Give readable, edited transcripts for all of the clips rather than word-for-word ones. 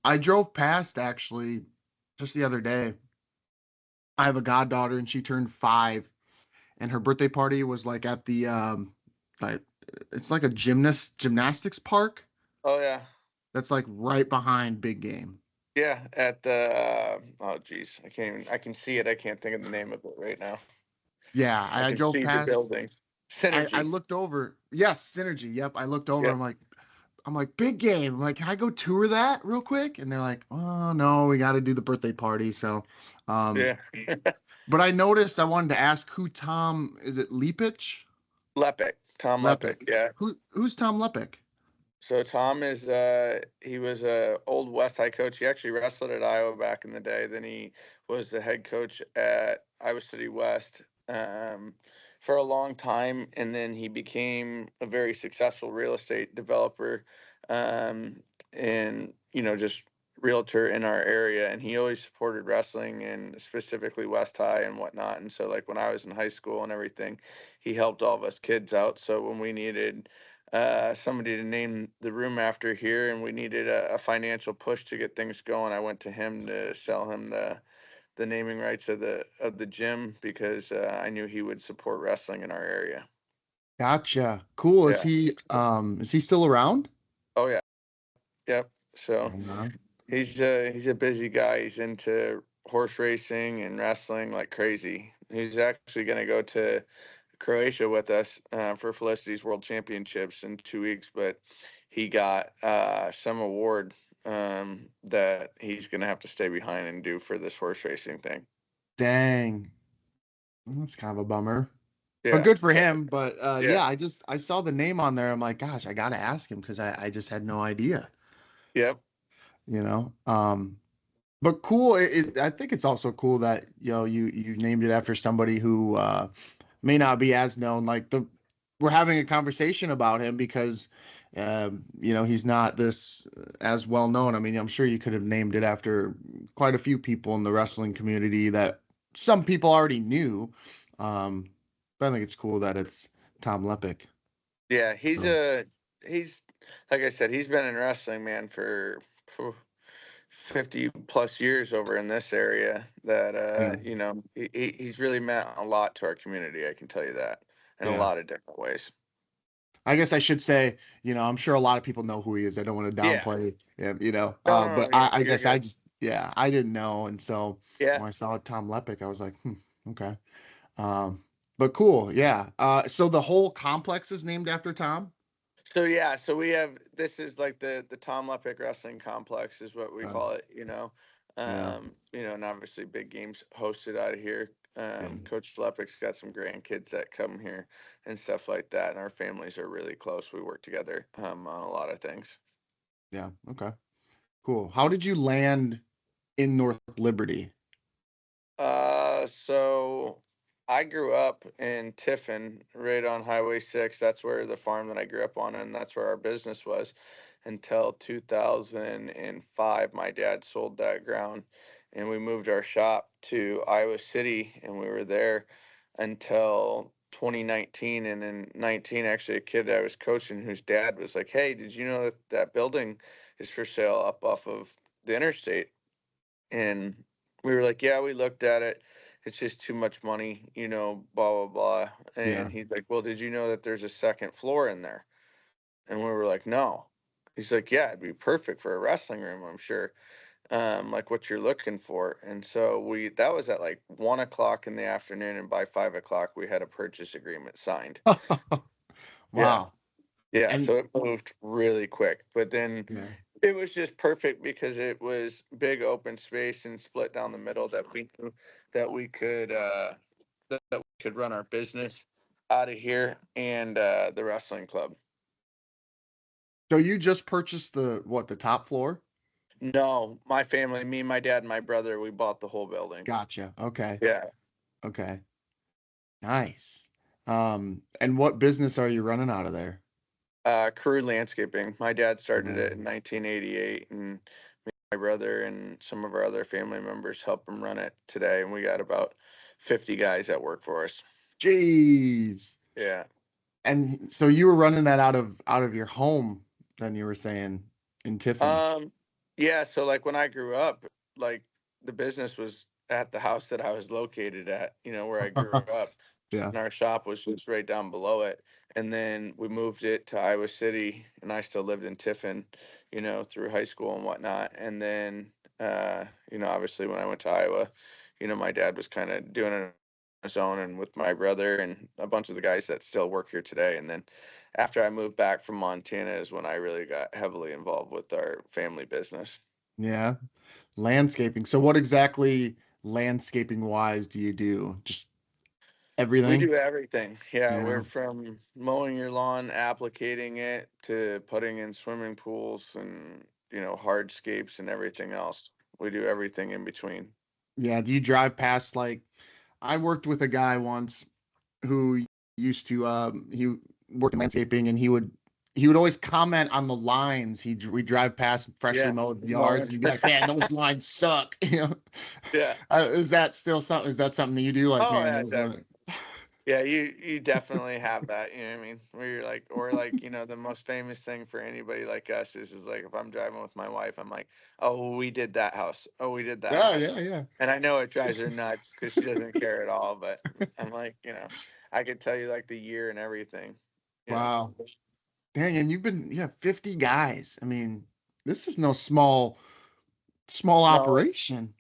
I drove past actually just the other day. I have a goddaughter and she turned 5 and her birthday party was like at the like it's like a gymnastics park Oh yeah. that's like right behind Big Game. Yeah, at the oh geez, I can't even I can see it. I can't think of the name of it right now. Yeah, I I can drove see the past. buildings. I Synergy. looked over. Yes, Synergy. Yep, I looked over. Yep. I'm like Big Game. I'm like, can I go tour that real quick? And they're like, oh no, we got to do the birthday party. So, um, Yeah. but I noticed I wanted to ask who Tom is. It Lepich? Lepic. Tom Lepic. Lepic, yeah. Who's Tom Lepic? So Tom is he was a old West High coach. He actually wrestled at Iowa back in the day. Then he was the head coach at Iowa City West for a long time, and then he became a very successful real estate developer, and just realtor in our area. And he always supported wrestling and specifically West High and whatnot. And so like when I was in high school and everything, he helped all of us kids out. So when we needed somebody to name the room after here, and we needed a financial push to get things going. I went to him to sell him the naming rights of the gym because I knew he would support wrestling in our area. Gotcha. Cool. Yeah. Is he still around? Oh yeah. Yep. So Uh-huh. he's a busy guy. He's into horse racing and wrestling like crazy. He's actually going to go to Croatia with us for Felicity's World Championships in 2 weeks, but he got some award that he's going to have to stay behind and do for this horse racing thing. Dang. That's kind of a bummer. But Yeah, good for yeah, him. But yeah, yeah, I saw the name on there. I'm like, gosh, I gotta ask him because I just had no idea. yep, You know. But cool. I think it's also cool that you named it after somebody who may not be as known. We're having a conversation about him because he's not this as well known. I mean, I'm sure you could have named it after quite a few people in the wrestling community that some people already knew. Um, but I think it's cool that it's Tom Lepic. yeah. So, He's like I said, he's been in wrestling, man, for phew, 50 plus years over in this area. That yeah, he's really meant a lot to our community. I can tell you that in a yeah. lot of different ways. I guess I should say, I'm sure a lot of people know who he is. I don't want to Yeah. downplay him, No, no, but no. I You're guess good. yeah, I didn't know. And so Yeah. when I saw Tom Lepic, I was like, okay. But cool. Yeah. So the whole complex is named after Tom? So yeah, so we have this is like the Tom Lepic Wrestling Complex is what we Uh, call it, yeah. and obviously big games hosted out of here. Yeah. Coach Lepic's got some grandkids that come here and stuff like that, and our families are really close. We work together on a lot of things. Yeah. Okay. Cool. How did you land in North Liberty? So I grew up in Tiffin, right on Highway 6. That's where the farm that I grew up on, and that's where our business was until 2005. My dad sold that ground, and we moved our shop to Iowa City, and we were there until 2019. And in 19, actually, a kid I was coaching whose dad was like, "Hey, did you know that that building is for sale up off of the interstate?" And we were like, "Yeah, we looked at it. It's just too much money, blah, blah, blah." And Yeah. he's like, "Well, did you know that there's a second floor in there?" And we were like, "No." He's like, "Yeah, it'd be perfect for a wrestling room, I'm sure. Like what you're looking for." And so that was at like 1 o'clock in the afternoon. And by 5 o'clock, we had a purchase agreement signed. Yeah. Wow. Yeah. And So it moved really quick. But then yeah. it was just perfect because it was big open space and split down the middle that we could that we could run our business out of here and the wrestling club. So you just purchased the top floor? No, my family, me, my dad, and my brother, we bought the whole building. Gotcha. Okay. Yeah. Okay. Nice. And what business are you running out of there? Carew Landscaping. My dad started it in Um, 1988, and my brother and some of our other family members help him run it today. And we got about 50 guys that work for us. Jeez. Yeah. And so you were running that out of your home, then you were saying in Tiffin. Um, Yeah, so like when I grew up, like the business was at the house that I was located at, where I grew up, Yeah. and our shop was just right down below it. And then we moved it to Iowa City, and I still lived in Tiffin, through high school and whatnot. And then, obviously when I went to Iowa, my dad was kind of doing it on his own and with my brother and a bunch of the guys that still work here today. And then after I moved back from Montana is when I really got heavily involved with our family business. Yeah. Landscaping. So what exactly landscaping wise do you do? Just We everything? do everything. Yeah, Yeah. we're from mowing your lawn, applicating it, to putting in swimming pools and, hardscapes and everything else. We do everything in between. Yeah. Do you drive past like I worked with a guy once who used to he worked in landscaping and he would always comment on the lines. We drive past freshly Yeah. mowed yards Mowing. and he'd be like, "Man, those lines suck." Yeah. Is that still something? Is that something that you do? Like, Oh, man, yeah, those lines. definitely. Yeah, you definitely have that, you know what I mean? Where you're like, or like, the most famous thing for anybody like us is like if I'm driving with my wife, I'm like, oh, well, we did that house. Oh, we did that Yeah, house. yeah, yeah. And I know it drives her nuts because she doesn't care at all, but I'm like, I could tell you like the year and everything, you know. Wow. Dang, and you have 50 guys. I mean, this is no small No, operation.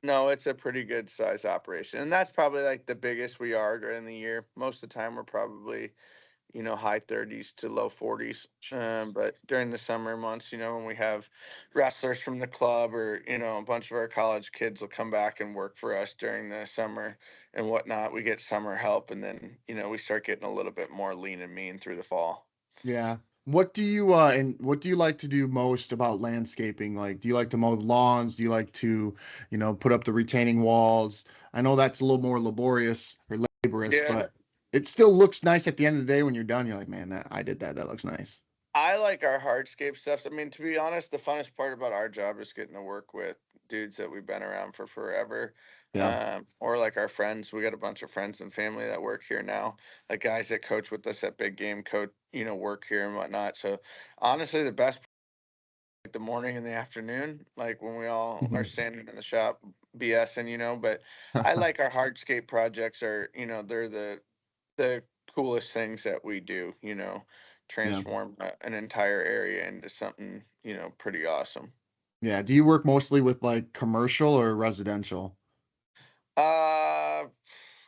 no, it's a pretty good size operation. And that's probably like the biggest we are during the year. Most of the time we're probably high 30s to low 40s. But during the summer months, when we have wrestlers from the club or, a bunch of our college kids will come back and work for us during the summer and whatnot, we get summer help. And then, we start getting a little bit more lean and mean through the fall. Yeah. What do you like to do most about landscaping? Like, do you like to mow the lawns? Do you like to, put up the retaining walls? I know that's a little more laborious or laborious, Yeah. but it still looks nice at the end of the day when you're done. You're like, man, that I did that. That looks nice. I like our hardscape stuff. I mean, to be honest, the funnest part about our job is getting to work with dudes that we've been around for forever. Yeah. Or like our friends. We got a bunch of friends and family that work here now. Like guys that coach with us at big game coach, work here and whatnot. So honestly, the best like the morning and the afternoon, like when we all are standing in the shop BSing, but I like our hardscape projects are, they're the coolest things that we do, Yeah. transform an entire area into something, pretty awesome. Yeah. Do you work mostly with like commercial or residential? Uh,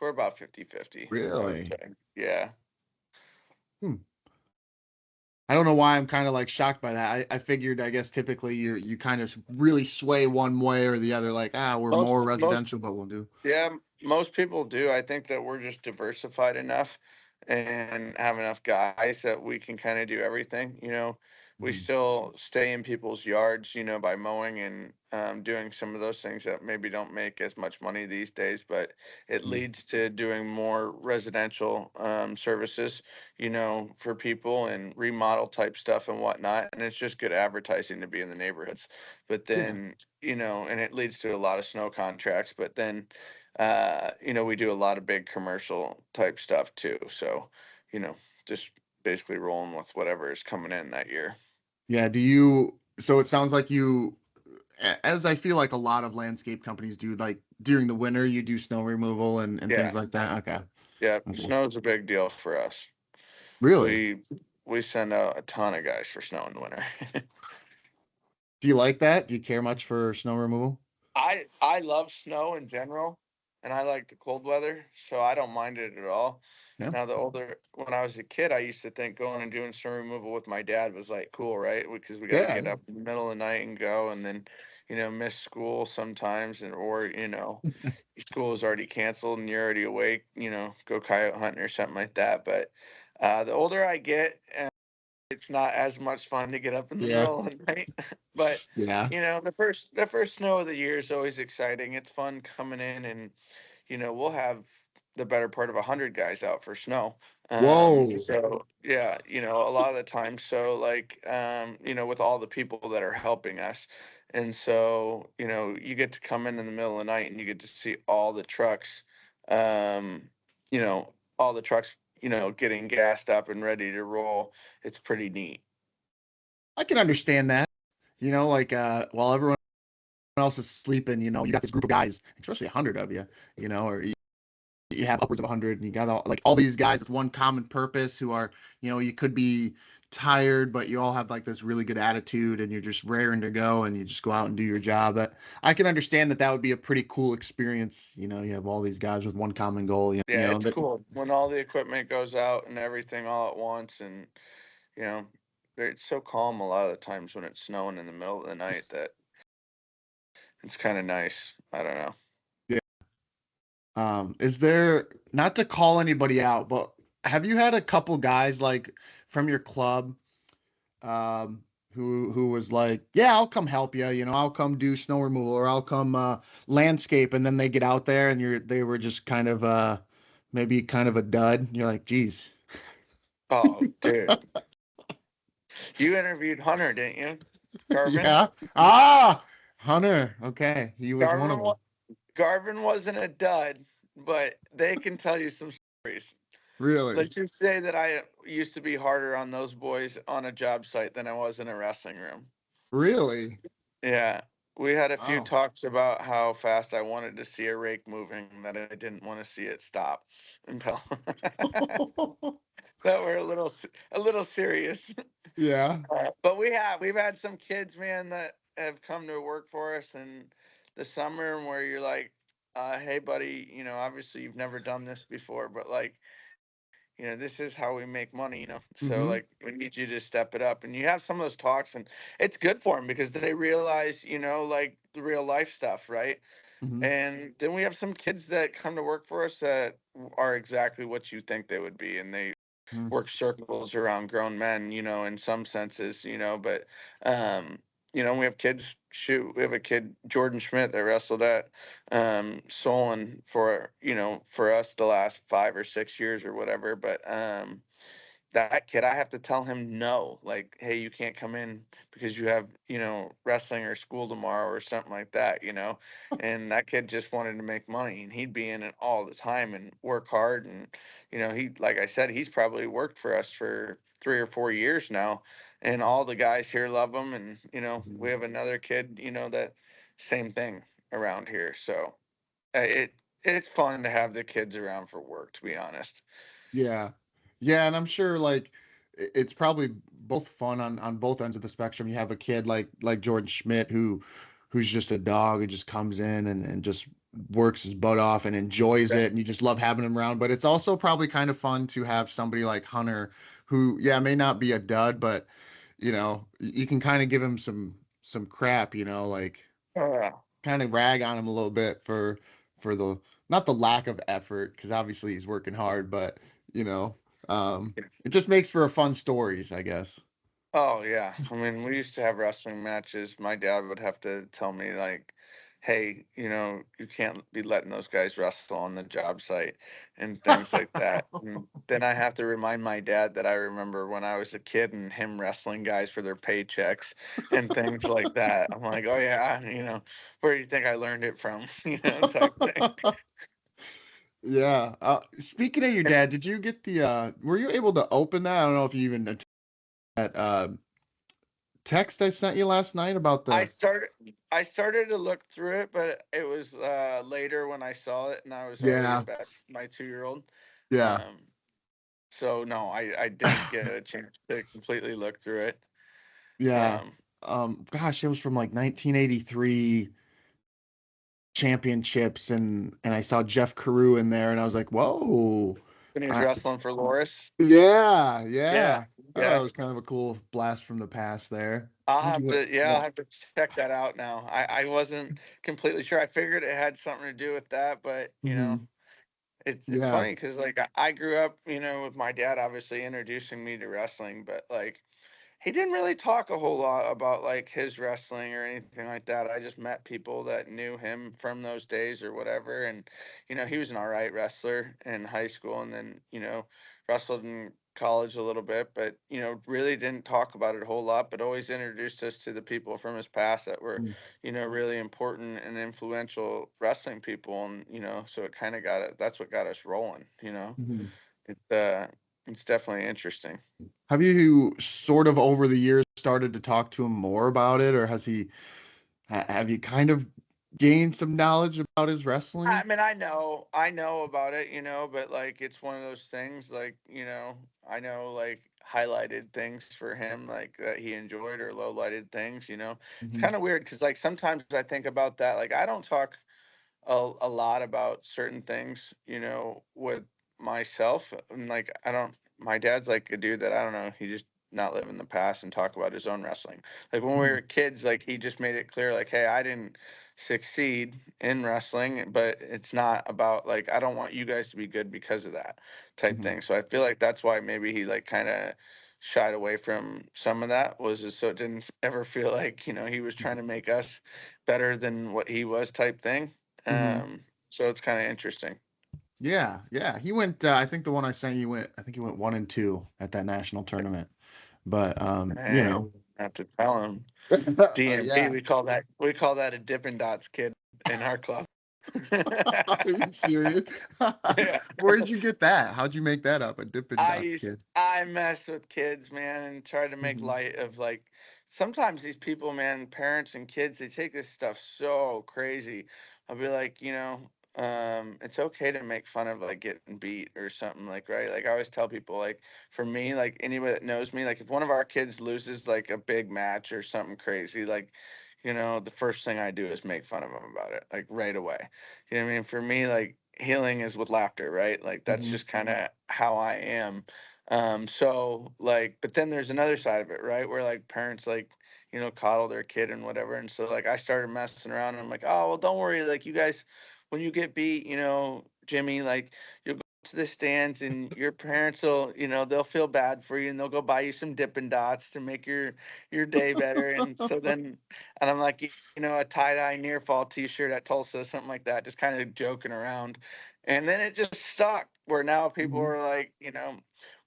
we're about 50-50, I would Really? say. Yeah. Hmm. I don't know why I'm kind of like shocked by that. I figured, I guess typically you kind of really sway one way or the other, like, we're more Most residential, but we'll do. Yeah, most people do. I think that we're just diversified enough and have enough guys that we can kind of do everything. We Mhm. still stay in people's yards, by mowing and doing some of those things that maybe don't make as much money these days, but it Yeah. leads to doing more residential services, for people and remodel type stuff and whatnot. And it's just good advertising to be in the neighborhoods. But Yeah. then, and it leads to a lot of snow contracts, but then we do a lot of big commercial type stuff too. So, you know, just basically rolling with whatever is coming in that year. Yeah. So it sounds like as I feel like a lot of landscape companies do, like during the winter, you do snow removal and things Yeah. like that. Okay. Yeah. Okay. Snow's a big deal for us. Really? We we send out a ton of guys for snow in the winter. Do you like that? Do you care much for snow removal? I love snow in general, and I like the cold weather, so I don't mind it at all. Yeah. Now, when I was a kid, I used to think going and doing snow removal with my dad was like cool, right? Because we got to Yeah. get up in the middle of the night and go, and then, miss school sometimes, or school is already canceled and you're already awake, go coyote hunting or something like that. But the older I get, it's not as much fun to get up in the Yeah. middle of the night. But Yeah. the first snow of the year is always exciting. It's fun coming in, and we'll have the better part of 100 guys out for snow. Whoa. So yeah, a lot of the time. So like, with all the people that are helping us, and so you get to come in the middle of the night and you get to see um, all the trucks, getting gassed up and ready to roll. It's pretty neat. I can understand that. like while everyone else is sleeping, you got this group of guys, especially 100 of you, or you have upwards of 100, and you got all these guys with one common purpose who are, you could be tired, but you all have like this really good attitude, and you're just raring to go, and you just go out and do your job. That I can understand that would be a pretty cool experience. You have all these guys with one common goal. Yeah, it's cool when all the equipment goes out and everything all at once, and you know, it's so calm a lot of the times when it's snowing in the middle of the night that it's kind of nice. I don't know. Yeah. Is there, not to call anybody out, but have you had a couple guys like from your club who was like, yeah, I'll come help you, I'll come do snow removal, or I'll come landscape, and then they get out there and they were just kind of maybe kind of a dud. And you're like, geez. Oh, dude, you interviewed Hunter, didn't you? Garvin. Yeah. Ah, Hunter. Okay, he was one of Garvin, them. Garvin wasn't a dud, but they can tell you some stories. Really? Let's just say that I used to be harder on those boys on a job site than I was in a wrestling room. Really? Yeah. We had a few Wow. talks about how fast I wanted to see a rake moving, that I didn't want to see it stop until that were a little serious. Yeah. But we've had some kids, man, that have come to work for us in the summer where you're like, hey buddy, obviously you've never done this before, but like, this is how we make money. So Mm-hmm. like we need you to step it up. And you have some of those talks, and it's good for them because they realize, like the real life stuff, right? Mm-hmm. And then we have some kids that come to work for us that are exactly what you think they would be, and they Mm-hmm. work circles around grown men, in some senses, but um, we have kids. Shoot, we have a kid, Jordan Schmidt, that wrestled at Solon for for us the last 5 or 6 years or whatever. But that kid, I have to tell him no, like, hey, you can't come in because you have, wrestling or school tomorrow or something like that, And that kid just wanted to make money, and he'd be in it all the time and work hard. And, he, like I said, he's probably worked for us for 3 or 4 years now, and all the guys here love him. And, Mm-hmm. we have another kid, that same thing around here. So it's fun to have the kids around for work, to be honest. Yeah. Yeah, and I'm sure like it's probably both fun on both ends of the spectrum. You have a kid like Jordan Schmidt who's just a dog who just comes in and just works his butt off and enjoys it, and you just love having him around. But it's also probably kind of fun to have somebody like Hunter who, yeah, may not be a dud, but you can kind of give him some crap, like Yeah. kind of rag on him a little bit for the, not the lack of effort, because obviously he's working hard, but you know, it just makes for a fun stories, I guess. Oh yeah. I mean, we used to have wrestling matches. My dad would have to tell me like, "Hey, you can't be letting those guys wrestle on the job site," and things like that. And then I have to remind my dad that I remember when I was a kid and him wrestling guys for their paychecks and things like that. I'm like, "Oh yeah, where do you think I learned it from?" Type thing. Yeah. Speaking of your dad, did you get were you able to open that? I don't know if you even attended that text I sent you last night about I the. started I started to look through it, but it was later when I saw it, and I was already in Yeah. bed with my 2-year-old. Yeah. Um, so no, I didn't get a chance to completely look through it. Yeah. Um, Gosh, it was from like 1983 championships, and I saw Jeff Carew in there, and I was like, whoa. when he was I, wrestling for Loris. yeah, Yeah, yeah. I thought it yeah. was kind of a cool blast from the past there. I'll I think have you went, to, yeah, yeah. I'll have to check that out now. I wasn't completely sure. I figured it had something to do with that, but Hmm. it's Yeah. funny because like I grew up, with my dad obviously introducing me to wrestling, but like he didn't really talk a whole lot about like his wrestling or anything like that. I just met people that knew him from those days or whatever. And, he was an all right wrestler in high school, and then, wrestled in college a little bit, but, really didn't talk about it a whole lot, but always introduced us to the people from his past that were, really important and influential wrestling people. And, so it kind of that's what got us rolling. Mm-hmm. It, It's definitely interesting. Have you sort of over the years started to talk to him more about it, or has he have you kind of gained some knowledge about his I wrestling? mean, I know about it, you know, but like it's one of those things, like, you know, I know like highlighted things for him, like that he enjoyed, or low lighted things, you know. It's Hmm. kind of weird because like sometimes I think about that. Like I don't talk a lot about certain things, you know, with myself. And like I don't my dad's like a dude that I don't know, he just not live in the past and talk about his own wrestling. Like when we Hmm. were kids, like he just made it clear like, hey, I didn't succeed in wrestling, but it's not about like I don't want you guys to be good because of that type Hmm. thing. So I feel like that's why maybe he like kind of shied away from some of that, was just so it didn't ever feel like, you know, he was trying to make us better than what he was type thing. Hmm. So it's kind of interesting. Yeah, yeah. He went. I think the one I sent you went. I think he went 1-2 at that national tournament. But you Hey, know, not to tell him. DMP, yeah. we call that a Dippin' Dots kid in our club. Are you serious? Yeah. Where did you get that? How'd you make that up? A Dippin' Dots kid. I mess with kids, man, and try to make Hmm. light of like sometimes these people, man, parents and kids, they take this stuff so crazy. I'll be like, you know, it's okay to make fun of like getting beat or something, like, right? Like I always tell people, like for me, like anybody that knows me, like if one of our kids loses like a big match or something crazy, like, you know, the first thing I do is make fun of them about it, like right away. You know what I mean? For me, like healing is with laughter, right? Like that's Hmm. just kind of how I am. So like, but then there's another side of it, right? Where like parents like, you know, coddle their kid and whatever. And so like I started messing around and I'm like, oh well, don't worry, like you guys, when you get beat, you know, Jimmy, like you'll go to the stands and your parents will, you know, they'll feel bad for you and they'll go buy you some Dippin' Dots to make your day better. And so then, and I'm like, you know, a tie-dye near fall t-shirt at Tulsa, something like that, just kind of joking around. And then it just stuck where now people Hmm. are like, you know,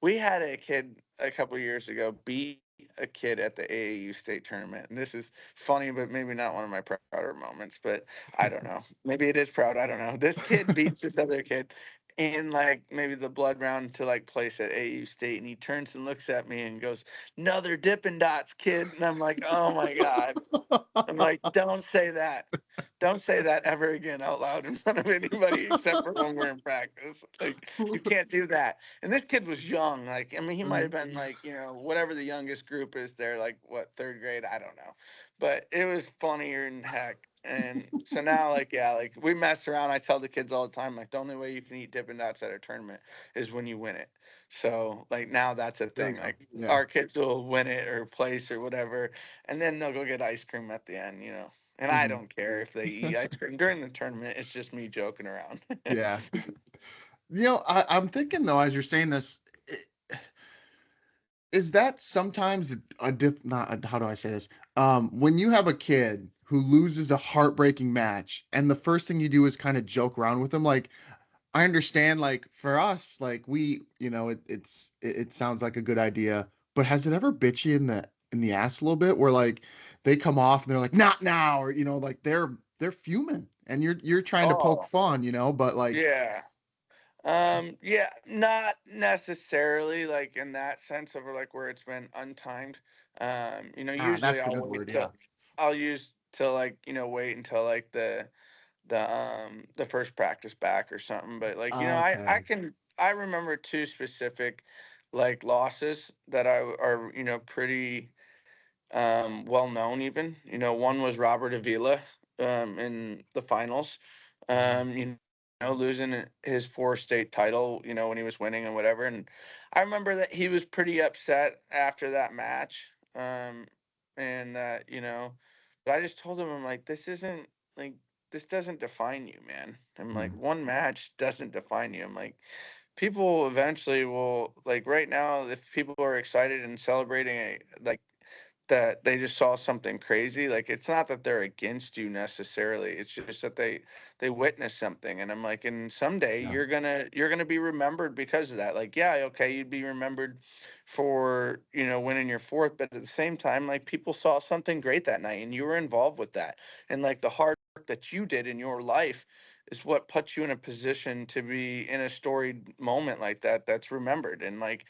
we had a kid a couple years ago beat a kid at the AAU state tournament. And this is funny, but maybe not one of my prouder moments, but I don't know. Maybe it is proud. I don't know. This kid beats this other kid in like maybe the blood round to like place at AAU state. And he turns and looks at me and goes, another Dippin' Dots kid. And I'm like, oh my God. I'm like, don't say that. Don't say that ever again out loud in front of anybody except for when we're in practice. Like, you can't do that. And this kid was young. Like, I mean, he might have been like, you know, whatever the youngest group is there, like what, third grade? I don't know. But it was funnier than heck. And so now, like, yeah, like we mess around. I tell the kids all the time, like, the only way you can eat Dippin' Dots at a tournament is when you win it. So, like, now that's a There you thing. go. Like, Yeah. our kids will win it or place or whatever, and then they'll go get ice cream at the end, you know. And I Hmm. don't care if they eat ice cream during the tournament. It's just me joking around. Yeah. You know, I'm thinking though, as you're saying this, is that sometimes a not how do I say this? When you have a kid who loses a heartbreaking match, and the first thing you do is kind of joke around with them, like I understand, like for us, like we, you know, it sounds like a good idea, but has it ever bit you in the ass a little bit, where like they come off and they're like, not now, or you know, like they're fuming, and you're trying to poke Oh, fun, you know, but like, yeah. Yeah, not necessarily like in that sense of like where it's been untimed. You know, usually that's the good word, yeah. I'll use to like, you know, wait until like the first practice back or something. But like, you know, Okay. I remember two specific like losses that are, you know, pretty well known even. You know, one was Robert Avila in the finals. Mhm. You know, losing his four state title, you know, when he was winning and whatever. And I remember that he was pretty upset after that match. And that, you know, but I just told him, I'm like, this isn't like this doesn't define you, man. I'm like, Mhm. one match doesn't define you. I'm like, people eventually will like right now if people are excited and celebrating a like that they just saw something crazy, like it's not that they're against you necessarily, it's just that they witnessed something. And I'm like, and someday Yeah. you're gonna be remembered because of that. Like, yeah, okay, you'd be remembered for, you know, winning your fourth, but at the same time, like people saw something great that night and you were involved with that. And like the hard work that you did in your life is what puts you in a position to be in a storied moment like that that's remembered. And like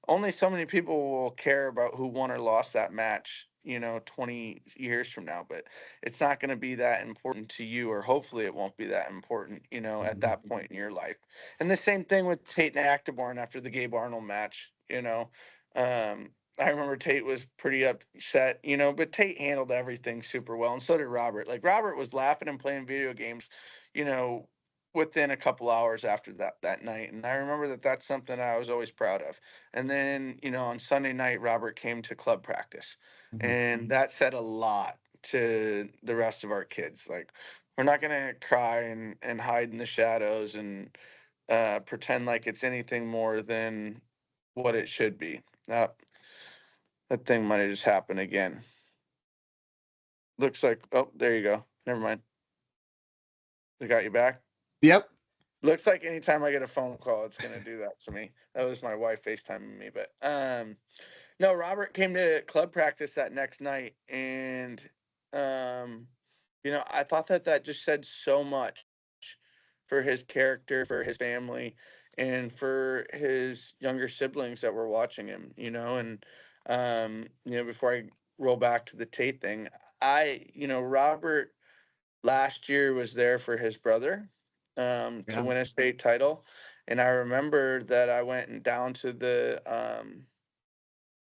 only so many people will care about who won or lost that match, 20 years from now, but it's not going to be that important to you, or hopefully it won't be that important, at Mhm. that point in your life. And the same thing with Tate and Actaborn after the Gabe Arnold match, I remember Tate was pretty upset, but Tate handled everything super well, and so did Robert. Like Robert was laughing and playing video games, you know, within a couple hours after that night, and I remember that that's something I was always proud of. And then, on Sunday night, Robert came to club practice, Mhm. and that said a lot to the rest of our kids. Like, we're not gonna cry and hide in the shadows and pretend like it's anything more than what it should be. That thing might have just happened again. Looks like, oh, there you go. Never mind. We got you back. Yep. Looks like anytime I get a phone call, it's gonna do that to me. That was my wife FaceTiming me, but no, Robert came to club practice that next night, and um, I thought that that just said so much for his character, for his family, and for his younger siblings that were watching him. And before I roll back to the Tate thing, Robert last year was there for his brother to Yeah. win a state title, and I remember that I went and down to the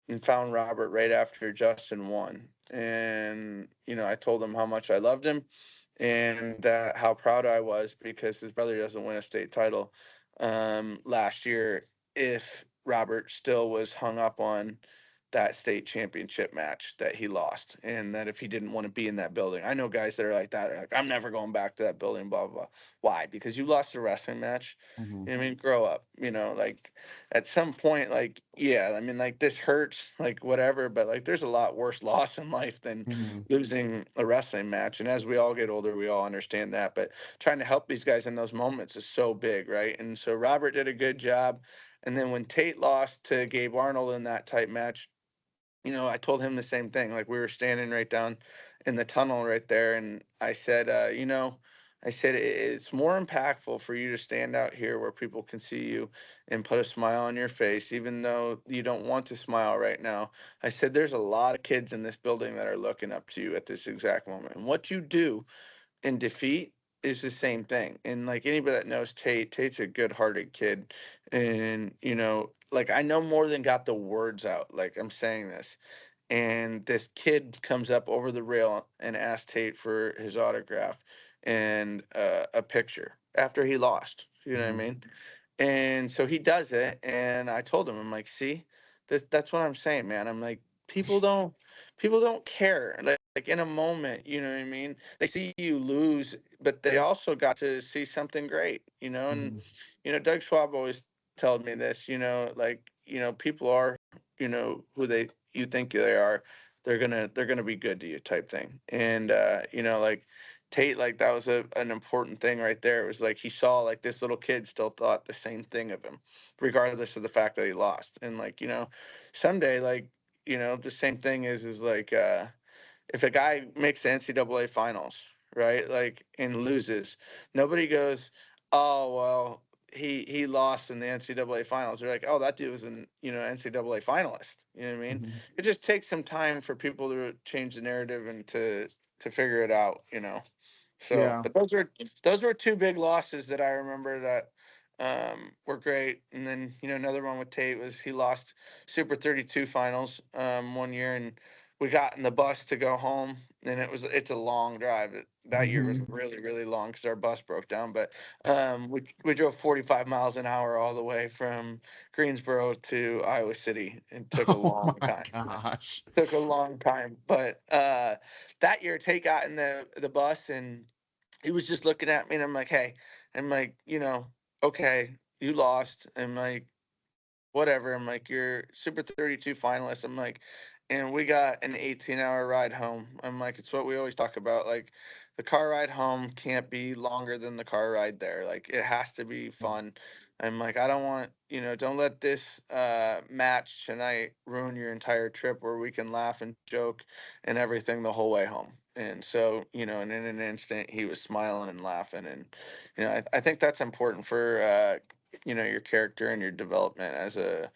and found Robert right after Justin won. And, I told him how much I loved him and that how proud I was because his brother doesn't win a state title last year if Robert still was hung up on that state championship match that he lost, and that if he didn't want to be in that building. I know guys that are like that, are like, I'm never going back to that building, blah, blah, blah. Why? Because you lost a wrestling match. Mhm. I mean, grow up, like at some point, like, yeah, I mean, like this hurts, like whatever, but like there's a lot worse loss in life than Mhm. losing a wrestling match. And as we all get older, we all understand that. But trying to help these guys in those moments is so big, right? And so Robert did a good job. And then when Tate lost to Gabe Arnold in that type match, I told him the same thing. Like we were standing right down in the tunnel right there, and I said, I said it's more impactful for you to stand out here where people can see you and put a smile on your face, even though you don't want to smile right now. I said there's a lot of kids in this building that are looking up to you at this exact moment, and what you do in defeat is the same thing. And like anybody that knows Tate, Tate's a good-hearted kid, and like I know more than got the words out. Like I'm saying this, and this kid comes up over the rail and asks Tate for his autograph and a picture after he lost. You know what I Mhm. mean? And so he does it, and I told him, I'm like, see, that's what I'm saying, man. I'm like, people don't care. Like in a moment, you know what I mean? They see you lose, but they also got to see something great, and Mhm. Doug Schwab always told me this, like, people are, who you think they are. They're gonna be good to you type thing. And like Tate, like that was an important thing right there. It was like he saw like this little kid still thought the same thing of him, regardless of the fact that he lost. And like, someday, like, the same thing is like if a guy makes the NCAA finals, right, like and loses, nobody goes, oh well, he lost in the NCAA finals. They're like, oh, that dude was an NCAA finalist. You know what I mean? Mhm. It just takes some time for people to change the narrative and to figure it out. So, Yeah. but those were two big losses that I remember that were great. And then another one with Tate was he lost Super 32 finals one year, and we got in the bus to go home, and it's a long drive. That year was Mhm. really really long because our bus broke down. But we drove 45 miles an hour all the way from Greensboro to Iowa City. It took a Oh long my time. gosh. Took a long time, but that year Tate got in the bus, and he was just looking at me, and I'm like, hey, I'm like, okay, you lost. I'm like, whatever. I'm like, you're Super 32 finalist. I'm like, and we got an 18-hour ride home. I'm like, it's what we always talk about. Like, the car ride home can't be longer than the car ride there. Like, it has to be fun. I'm like, I don't want, don't let this match tonight ruin your entire trip where we can laugh and joke and everything the whole way home. And so, and in an instant, he was smiling and laughing. And, I think that's important for, your character and your development as a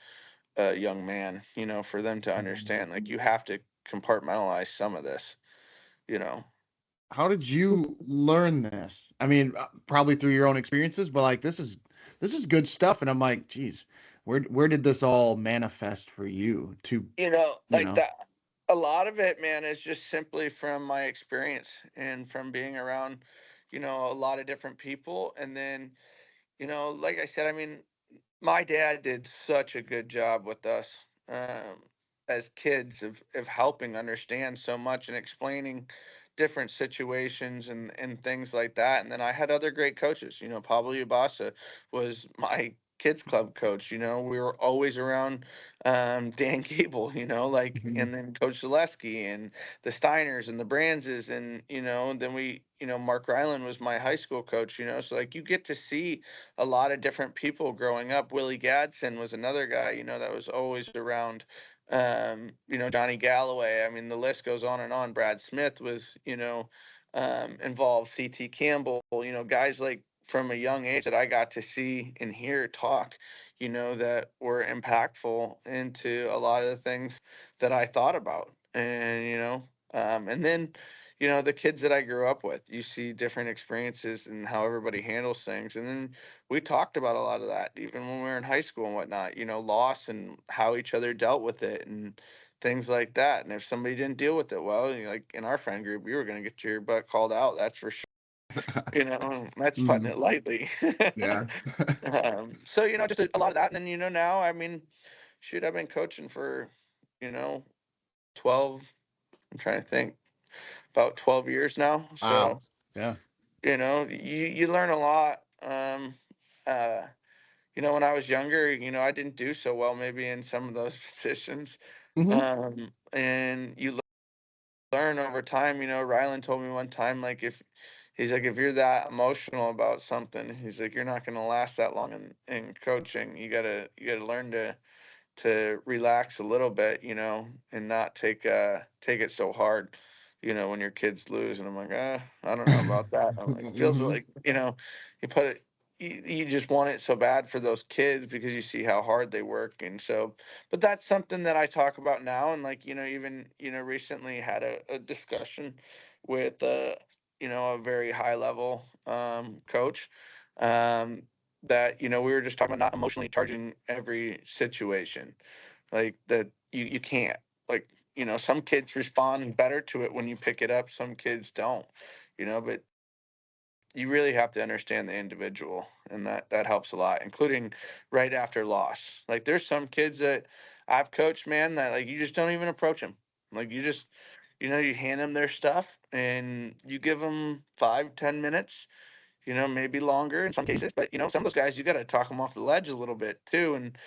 young man, for them to Mhm. understand, like, you have to compartmentalize some of this, you know. How did you learn this? I mean, probably through your own experiences, but like this is good stuff, and I'm like, geez, where did this all manifest for you to, you Like know? that. A lot of it, man, is just simply from my experience and from being around, a lot of different people. And then, like I said, I mean, my dad did such a good job with us, um, as kids, of helping understand so much and explaining different situations and things like that. And then I had other great coaches. Pablo Ubasa was my kids club coach. We were always around, Dan Gable. Like, Mhm. and then Coach Zaleski and the Steiners and the Branses, and then Mark Ryland was my high school coach. So like you get to see a lot of different people growing up. Willie Gadsden was another guy, that was always around. Johnny Galloway. I mean, the list goes on and on. Brad Smith was, involved. C.T. Campbell. Guys like from a young age that I got to see and hear talk, that were impactful into a lot of the things that I thought about. And then the kids that I grew up with, you see different experiences and how everybody handles things. And then we talked about a lot of that, even when we were in high school and whatnot, loss and how each other dealt with it and things like that. And if somebody didn't deal with it well, like in our friend group, you were going to get your butt called out. That's for sure. That's putting Mhm. it lightly. Yeah. So, just a lot of that. And then, now, I mean, shoot, I've been coaching for, you know, 12, I'm trying to think, about 12 years now. Wow. So, Yeah. you learn a lot. Uh, when I was younger, I didn't do so well maybe in some of those positions. Hmm. And you learn over time. Rylan told me one time, like, if you're that emotional about something, he's like, you're not going to last that long in coaching. You gotta learn to relax a little bit, and not take it so hard, when your kids lose. And I'm like, I don't know about that. I'm like, feels Hmm. like, you put it, you just want it so bad for those kids because you see how hard they work. And so, but that's something that I talk about now. And like, even, recently had a discussion with, a very high level, coach, um, that we were just talking about not emotionally charging every situation, like that you can't, like, some kids respond better to it when you pick it up, some kids don't, but you really have to understand the individual, and that helps a lot, including right after loss. Like there's some kids that I've coached, man, that like you just don't even approach them. Like you just, you hand them their stuff and you give them 5-10 minutes, maybe longer in some cases. But some of those guys, you got to talk them off the ledge a little bit too. And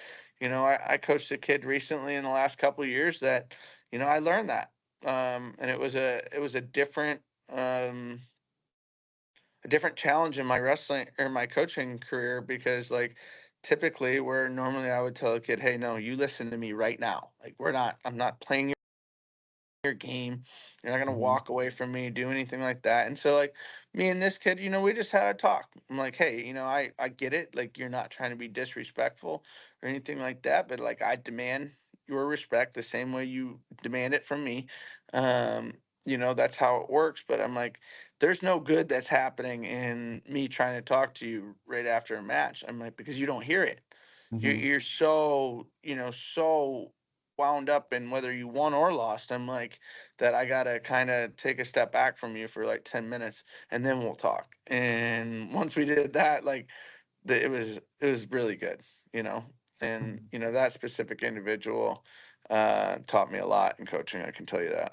I coached a kid recently in the last couple of years that I learned that, and it was um, a different challenge in my wrestling or my coaching career, because like typically where normally I would tell a kid, hey, no, you listen to me right now. Like I'm not playing your game. You're not gonna Hmm. walk away from me, do anything like that. And so like me and this kid, we just had a talk. I'm like, hey, I get it. Like you're not trying to be disrespectful or anything like that, but like I demand your respect the same way you demand it from me. Um, that's how it works. But I'm like, there's no good that's happening in me trying to talk to you right after a match. I'm like, because you don't hear it. You're, Hmm. you're so, so wound up in whether you won or lost. I'm like, that I gotta kind of take a step back from you for like 10 minutes and then we'll talk. And once we did that, like it was really good, you know. And that specific individual taught me a lot in coaching. I can tell you that.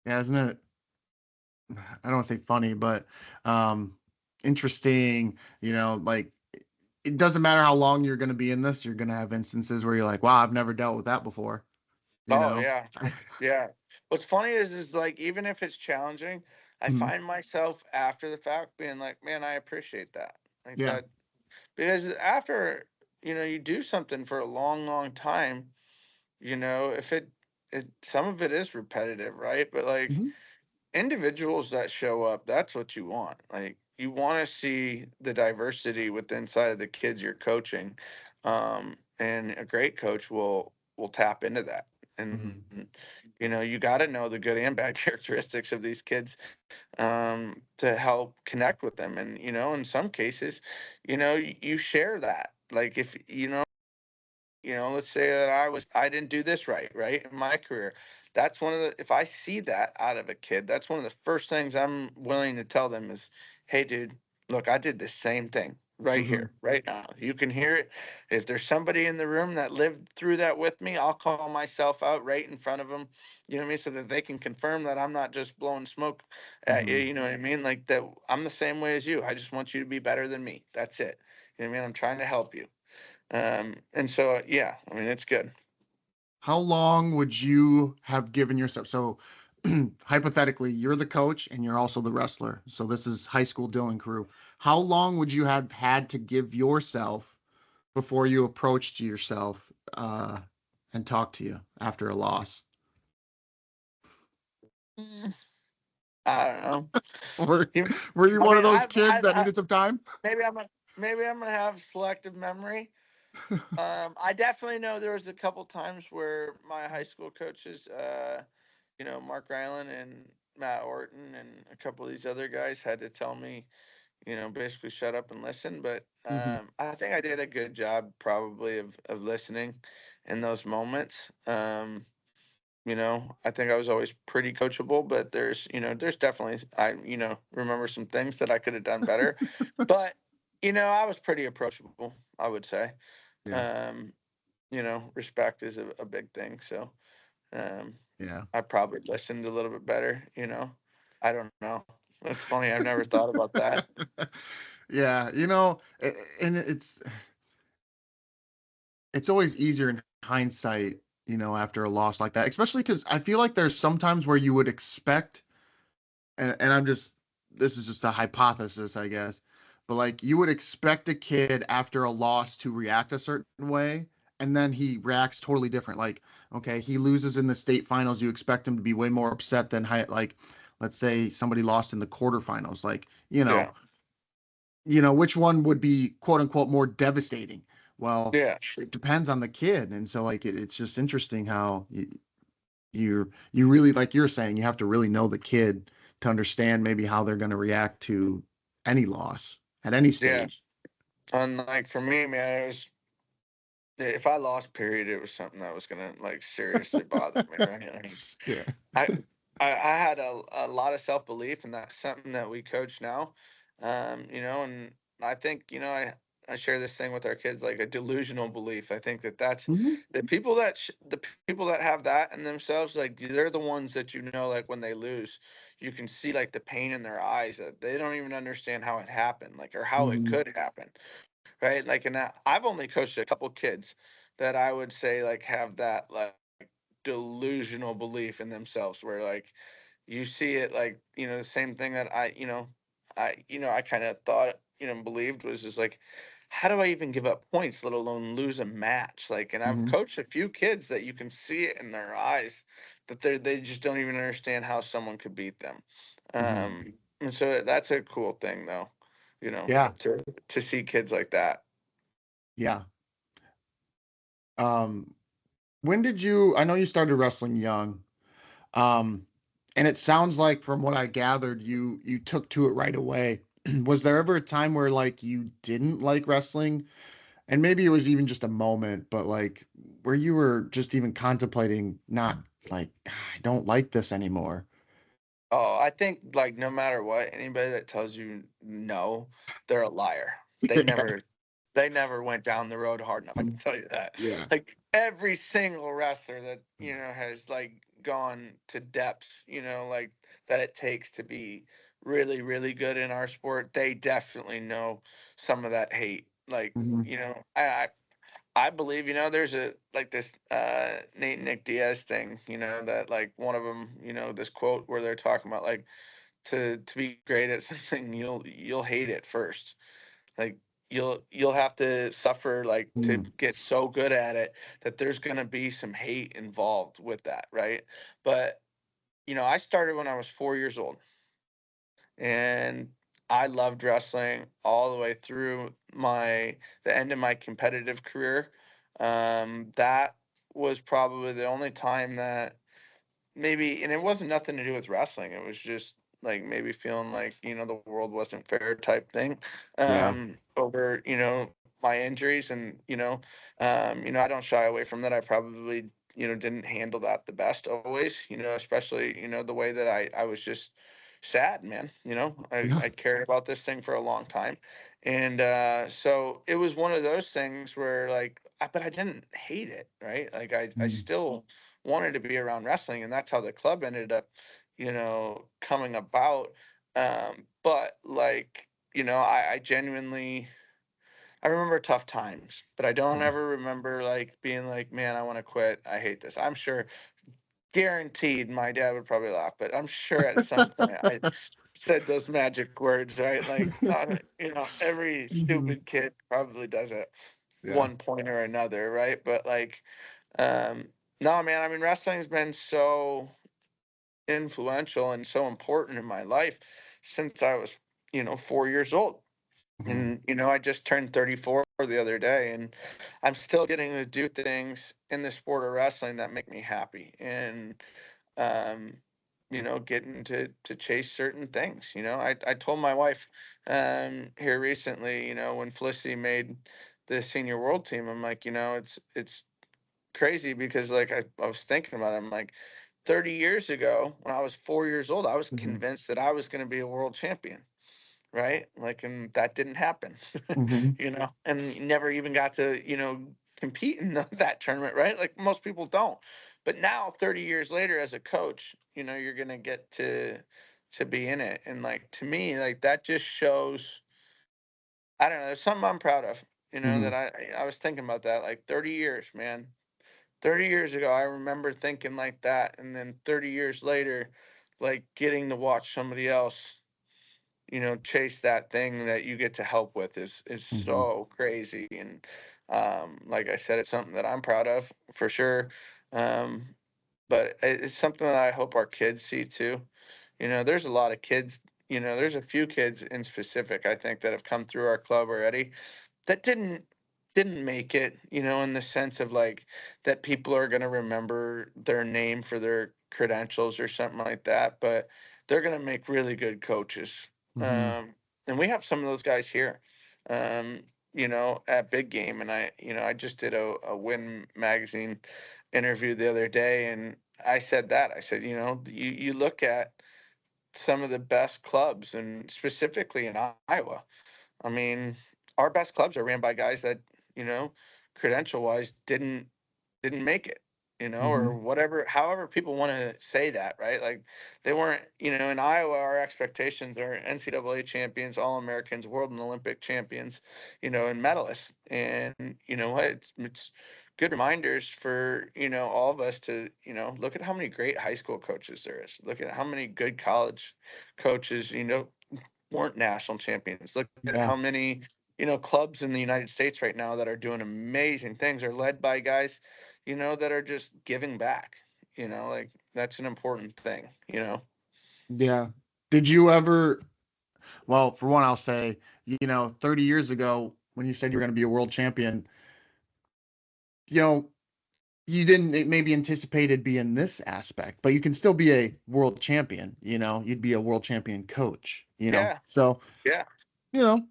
Yeah, isn't it? I don't want to say funny, but um, interesting. Like it doesn't matter how long you're going to be in this, you're going to have instances where you're like, wow, I've never dealt with that before. You Oh know? yeah, yeah. What's funny is like even if it's challenging, I Mhm. find myself after the fact being like, man, I appreciate that. Like Yeah. that, because after you do something for a long, long time, if it some of it is repetitive, right? But like Hmm. individuals that show up, that's what you want. Like you want to see the diversity within inside of the kids you're coaching. And a great coach will tap into that. And Mhm. you got to know the good and bad characteristics of these kids to help connect with them. And in some cases, you share that. Like if let's say that I didn't do this right in my career. That's one of the if I see that out of a kid, that's one of the first things I'm willing to tell them is, "Hey dude, look, I did the same thing right Mhm. here, right now. You can hear it. If there's somebody in the room that lived through that with me, I'll call myself out right in front of them, you know what I mean, so that they can confirm that I'm not just blowing smoke at you, Mhm. you know what I mean? Like that I'm the same way as you. I just want you to be better than me. That's it. You know what I mean? I'm trying to help you. And so, yeah, I mean, it's good. How long would you have given yourself? So, hypothetically, you're the coach and you're also the wrestler. So this is high school Dylan Carew. How long would you have had to give yourself before you approached yourself and talked to you after a loss? Mm, I don't know. Were, You, were you I one of mean, those kids that needed some time? maybe I'm gonna have selective memory. I definitely know there was a couple times where my high school coaches, Mark Ryland and Matt Orton and a couple of these other guys had to tell me, basically shut up and listen. But Hmm. I think I did a good job probably of listening in those moments. I think I was always pretty coachable, but there's definitely remember some things that I could have done better. But, I was pretty approachable, I would say. Yeah. Um, respect is a big thing. So um Yeah. I probably listened a little bit better. I don't know. That's funny. I've never thought about that. Yeah, and it's always easier in hindsight, after a loss like that, especially because I feel like there's sometimes where you would expect, and this is just a hypothesis, I guess, but like you would expect a kid after a loss to react a certain way, and then he reacts totally different. Like, okay, he loses in the state finals, you expect him to be way more upset than like, let's say somebody lost in the quarterfinals. Like, Yeah. which one would be quote unquote more devastating? Well, Yeah. it depends on the kid, and so like it's just interesting how you really, like you're saying, you have to really know the kid to understand maybe how they're going to react to any loss at any Yeah. stage. And like for me, man, it was if I lost, period, it was something that was gonna like seriously bother me, right? I mean, Yeah. I I had a lot of self belief, and that's something that we coach now. And I think I share this thing with our kids like a delusional belief. I think that's Hmm. the people that have that in themselves, like they're the ones that like when they lose, you can see like the pain in their eyes that they don't even understand how it happened, like or how it Hmm. could happen, right? Like, and I've only coached a couple kids that I would say like have that like delusional belief in themselves where like you see it like the same thing that I kind of thought believed was just like how do I even give up points, let alone lose a match? Like, and I've Hmm. coached a few kids that you can see it in their eyes that they just don't even understand how someone could beat them. Hmm. And so that's a cool thing though, Yeah. to see kids like that. Yeah. um when did I know you started wrestling young. um and it sounds like from what I gathered, you took to it right away. Was there ever a time where like you didn't like wrestling? And maybe it was even just a moment, but like where you were just even contemplating, not like, I don't like this anymore. Oh, I think like no matter what, anybody that tells you no, they're a liar. They Yeah. never they never went down the road hard enough. I can tell you that. Yeah. Like every single wrestler that, has like gone to depths, like that it takes to be really, really good in our sport, they definitely know some of that hate. Like, Hmm. I believe, there's a like this Nate and Nick Diaz thing, that like one of them, this quote where they're talking about like to be great at something, you'll hate it first. Like you'll have to suffer like to Hmm. get so good at it that there's gonna be some hate involved with that, right? But I started when I was 4 years old, and I loved wrestling all the way through the end of my competitive career. That was probably the only time that maybe, and it wasn't nothing to do with wrestling. It was just like maybe feeling like, the world wasn't fair type thing, Yeah. over, my injuries. And, I don't shy away from that. I probably, didn't handle that the best always, especially, the way that I was just sad, man. Yeah. I cared about this thing for a long time. And so it was one of those things where like, but I didn't hate it, right? Like I Mhm. still wanted to be around wrestling, and that's how the club ended up, coming about. But like, I genuinely, I remember tough times, but I don't Mhm. ever remember like being like, man, I want to quit. I hate this. I'm sure, guaranteed, my dad would probably laugh, but I'm sure at some point I said those magic words, right? Like, every Mhm. stupid kid probably does it Yeah. one point or another, right? But like, um, no, man, I mean, wrestling's been so influential and so important in my life since I was, 4 years old. Mhm. And, I just turned 34 the other day, and I'm still getting to do things in the sport of wrestling that make me happy. And, um, getting to chase certain things. I told my wife here recently, when Felicity made the senior world team, I'm like, it's crazy because like I was thinking about it. I'm like, 30 years ago, when I was 4 years old, I was Mhm. convinced that I was going to be a world champion, right? Like, and that didn't happen, Mhm. and never even got to, compete in that tournament, right? Like most people don't. But now, 30 years later, as a coach, you're going to get to be in it. And like, to me, like that just shows, I don't know, there's something I'm proud of, that Mhm. I was thinking about that, like 30 years, man. 30 years ago, I remember thinking like that, and then 30 years later, like getting to watch somebody else, chase that thing that you get to help with is Mhm. so crazy. And like I said, it's something that I'm proud of for sure. Um, but it's something that I hope our kids see too. There's a lot of kids. There's a few kids in specific I think that have come through our club already that didn't make it, in the sense of like that people are going to remember their name for their credentials or something like that, but they're going to make really good coaches. Mhm. Um, and we have some of those guys here, um, at Big Game. And I just did a Win magazine interview the other day, and I said that. I said, you look at some of the best clubs, and specifically in Iowa. I mean, our best clubs are ran by guys that, you know, credential wise didn't make it, or Mhm. whatever, however people want to say that, right? Like they weren't, in Iowa, our expectations are NCAA champions, All Americans, world and Olympic champions, and medalists. And you know what? It's good reminders for, all of us to, look at how many great high school coaches there is. Look at how many good college coaches, weren't national champions. Look at Yeah. how many, clubs in the United States right now that are doing amazing things are led by guys, that are just giving back. Like that's an important thing, Yeah. Did you ever, well, for one, I'll say, 30 years ago, when you said you were going to be a world champion, you know, you didn't maybe anticipated being this aspect, but you can still be a world champion, you'd be a world champion coach. Yeah, So, yeah. you know,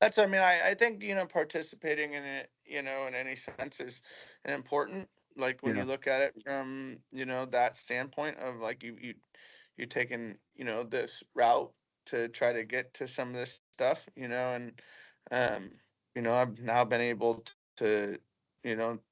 That's, I mean, I think, participating in it, in any sense is important. Like when yeah. you look at it from, that standpoint of like you taking, this route to try to get to some of this stuff, and um, I've now been able to,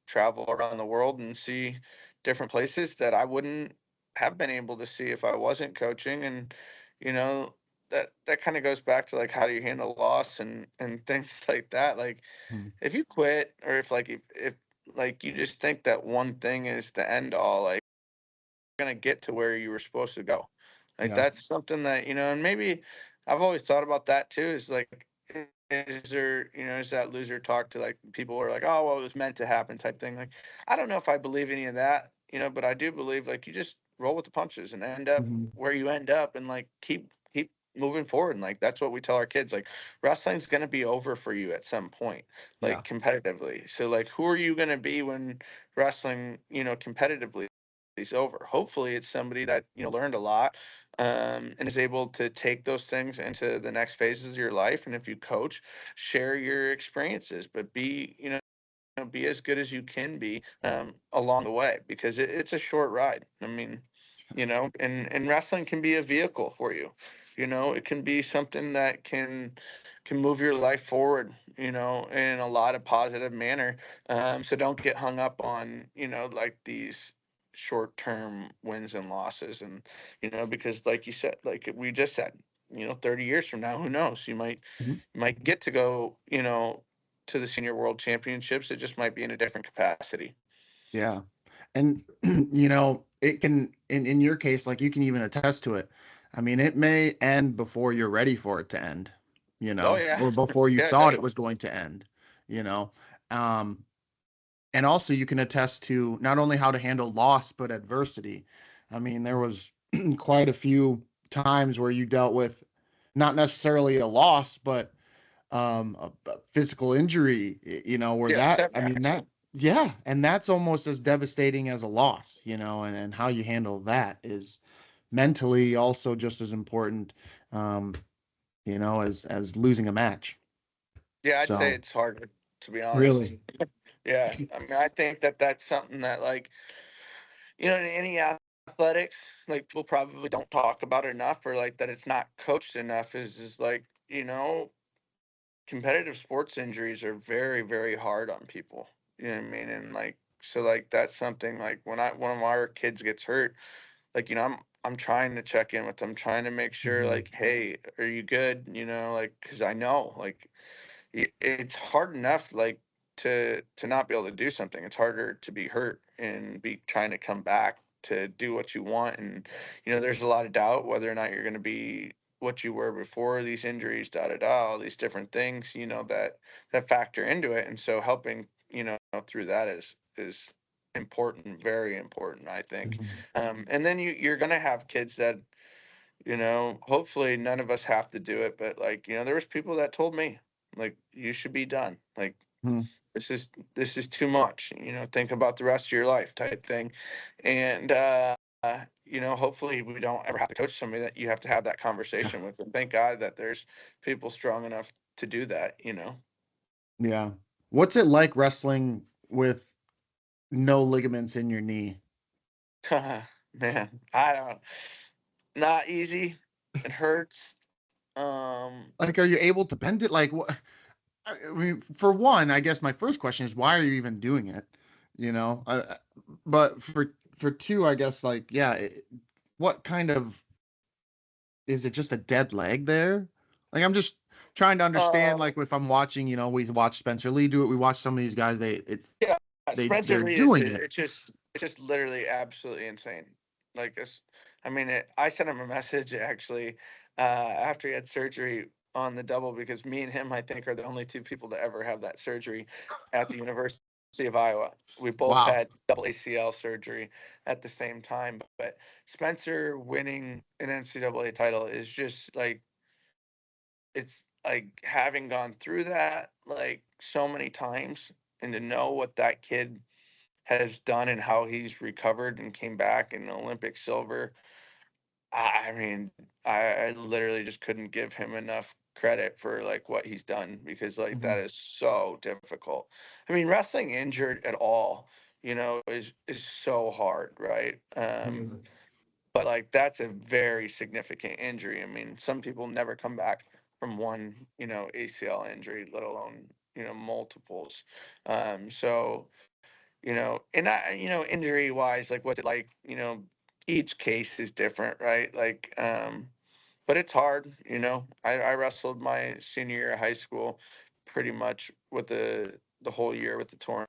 travel around the world and see different places that I wouldn't have been able to see if I wasn't coaching. And, you know, that kind of goes back to like how do you handle loss and things like that. Like Mhm. if you quit, or if like you just think that one thing is the end all, like you're gonna get to where you were supposed to go. Like Yeah. that's something that, and maybe I've always thought about that too, is like is there, is that loser talk to like people who are like, oh well, it was meant to happen type thing. Like I don't know if I believe any of that, but I do believe like you just roll with the punches and end up Hmm. where you end up, and like keep moving forward. And like that's what we tell our kids. Like wrestling's gonna be over for you at some point, Yeah. like competitively. So like who are you gonna be when wrestling, competitively is over? Hopefully it's somebody that, learned a lot, and is able to take those things into the next phases of your life. And if you coach, share your experiences, but be as good as you can be, along the way, because it's a short ride. I mean, and wrestling can be a vehicle for you. It can be something that can move your life forward, in a lot of positive manner. So don't get hung up on, like these short term wins and losses. And, because like you said, like we just said, 30 years from now, who knows? Mhm. You might get to go, to the senior world championships. It just might be in a different capacity. Yeah. And it can in your case, like you can even attest to it. I mean, it may end before you're ready for it to end, Oh yeah. or before you Yeah, thought it definitely. was going to end, you know. Um, and also you can attest to not only how to handle loss, but adversity. I mean, there was quite a few times where you dealt with not necessarily a loss, but a physical injury, where Yeah, that, I mean, setbacks. that, yeah, and that's almost as devastating as a loss, and how you handle that is mentally also just as important, um, as losing a match. Yeah, I'd say So, it's harder, to be honest. really. Yeah, I mean, I think that that's something that, like, in any athletics, like people probably don't talk about it enough, or like that it's not coached enough. Is like, competitive sports injuries are very, very hard on people. You know what I mean? And like, so like that's something like when one of our kids gets hurt, like, I'm trying to check in with them, trying to make sure, Mhm. like, hey, are you good? Like, because I know, like, it's hard enough, like, to not be able to do something. It's harder to be hurt and be trying to come back to do what you want. And there's a lot of doubt whether or not you're going to be what you were before these injuries, da da da, all these different things, that factor into it. And so helping, through that is important, very important, I think. Mhm. And then you're going to have kids that, hopefully none of us have to do it, but like, there was people that told me, like, you should be done. Like, Mhm. this is too much, think about the rest of your life, type thing. And hopefully we don't ever have to coach somebody that you have to have that conversation with. And thank God that there's people strong enough to do that. Yeah. What's it like wrestling with no ligaments in your knee? Man, I don't, not easy. It hurts. Um, Like, are you able to bend it? Like, what? I mean, for one, I guess my first question is why are you even doing it? You know, but for two, I guess like yeah, what kind of is it? Just a dead leg there? Like I'm just trying to understand. um, Like if I'm watching, we watch Spencer Lee do it. We watch some of these guys. yeah, Spencer They're Lee is doing just, it. it's just literally absolutely insane. Like it's, I mean, I sent him a message actually, after he had surgery on the double, because me and him, I think, are the only two people to ever have that surgery at the University of Iowa. We both Wow. had double ACL surgery at the same time. But Spencer winning an NCAA title is just like, it's like having gone through that like so many times, and to know what that kid has done and how he's recovered and came back in Olympic silver. I mean, I literally just couldn't give him enough credit for like what he's done, because like that Mhm. is so difficult. I mean, wrestling injured at all, is so hard, right? Mhm. But like that's a very significant injury. I mean, some people never come back from one, ACL injury, let alone, multiples. So and injury wise, like what's it like, each case is different, right? Like, but it's hard, I wrestled my senior year of high school pretty much with the whole year with the torn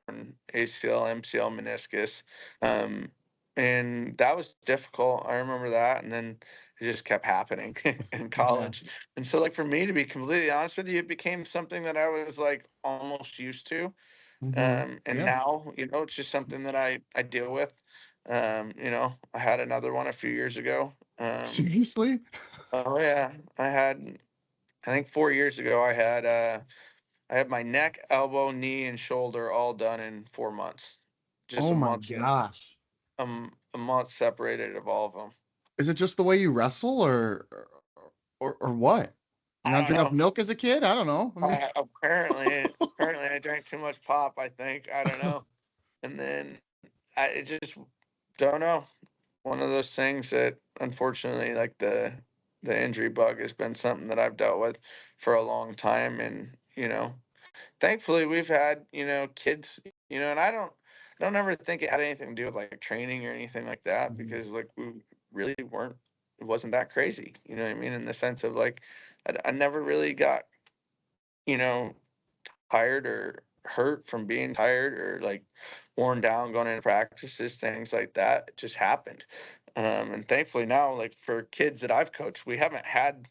ACL, MCL, meniscus. Um, and that was difficult. I remember that. And then it just kept happening in Yeah. college. And so, like, for me, to be completely honest with you, it became something that I was like almost used to. Hmm. And Yeah. now, it's just something that I deal with. You know, I had another one a few years ago. Seriously? Oh yeah, I think 4 years ago I had my neck, elbow, knee, and shoulder all done in 4 months. Just Oh my gosh. a month separated of all of them. Is it just the way you wrestle or what? You I not don't drink enough know. milk as a kid? I don't know. I mean, Apparently I drank too much pop, I think. I don't know. And then I just don't know. One of those things that unfortunately, like the injury bug has been something that I've dealt with for a long time. And, you know, thankfully we've had, you know, kids, you know, and I don't ever think it had anything to do with like training or anything like that, Mhm. because like we really weren't, it wasn't that crazy. You know what I mean? In the sense of like, I never really got, you know, tired or hurt from being tired or like worn down going into practices, things like that. It just happened. And thankfully now, like for kids that I've coached, we haven't had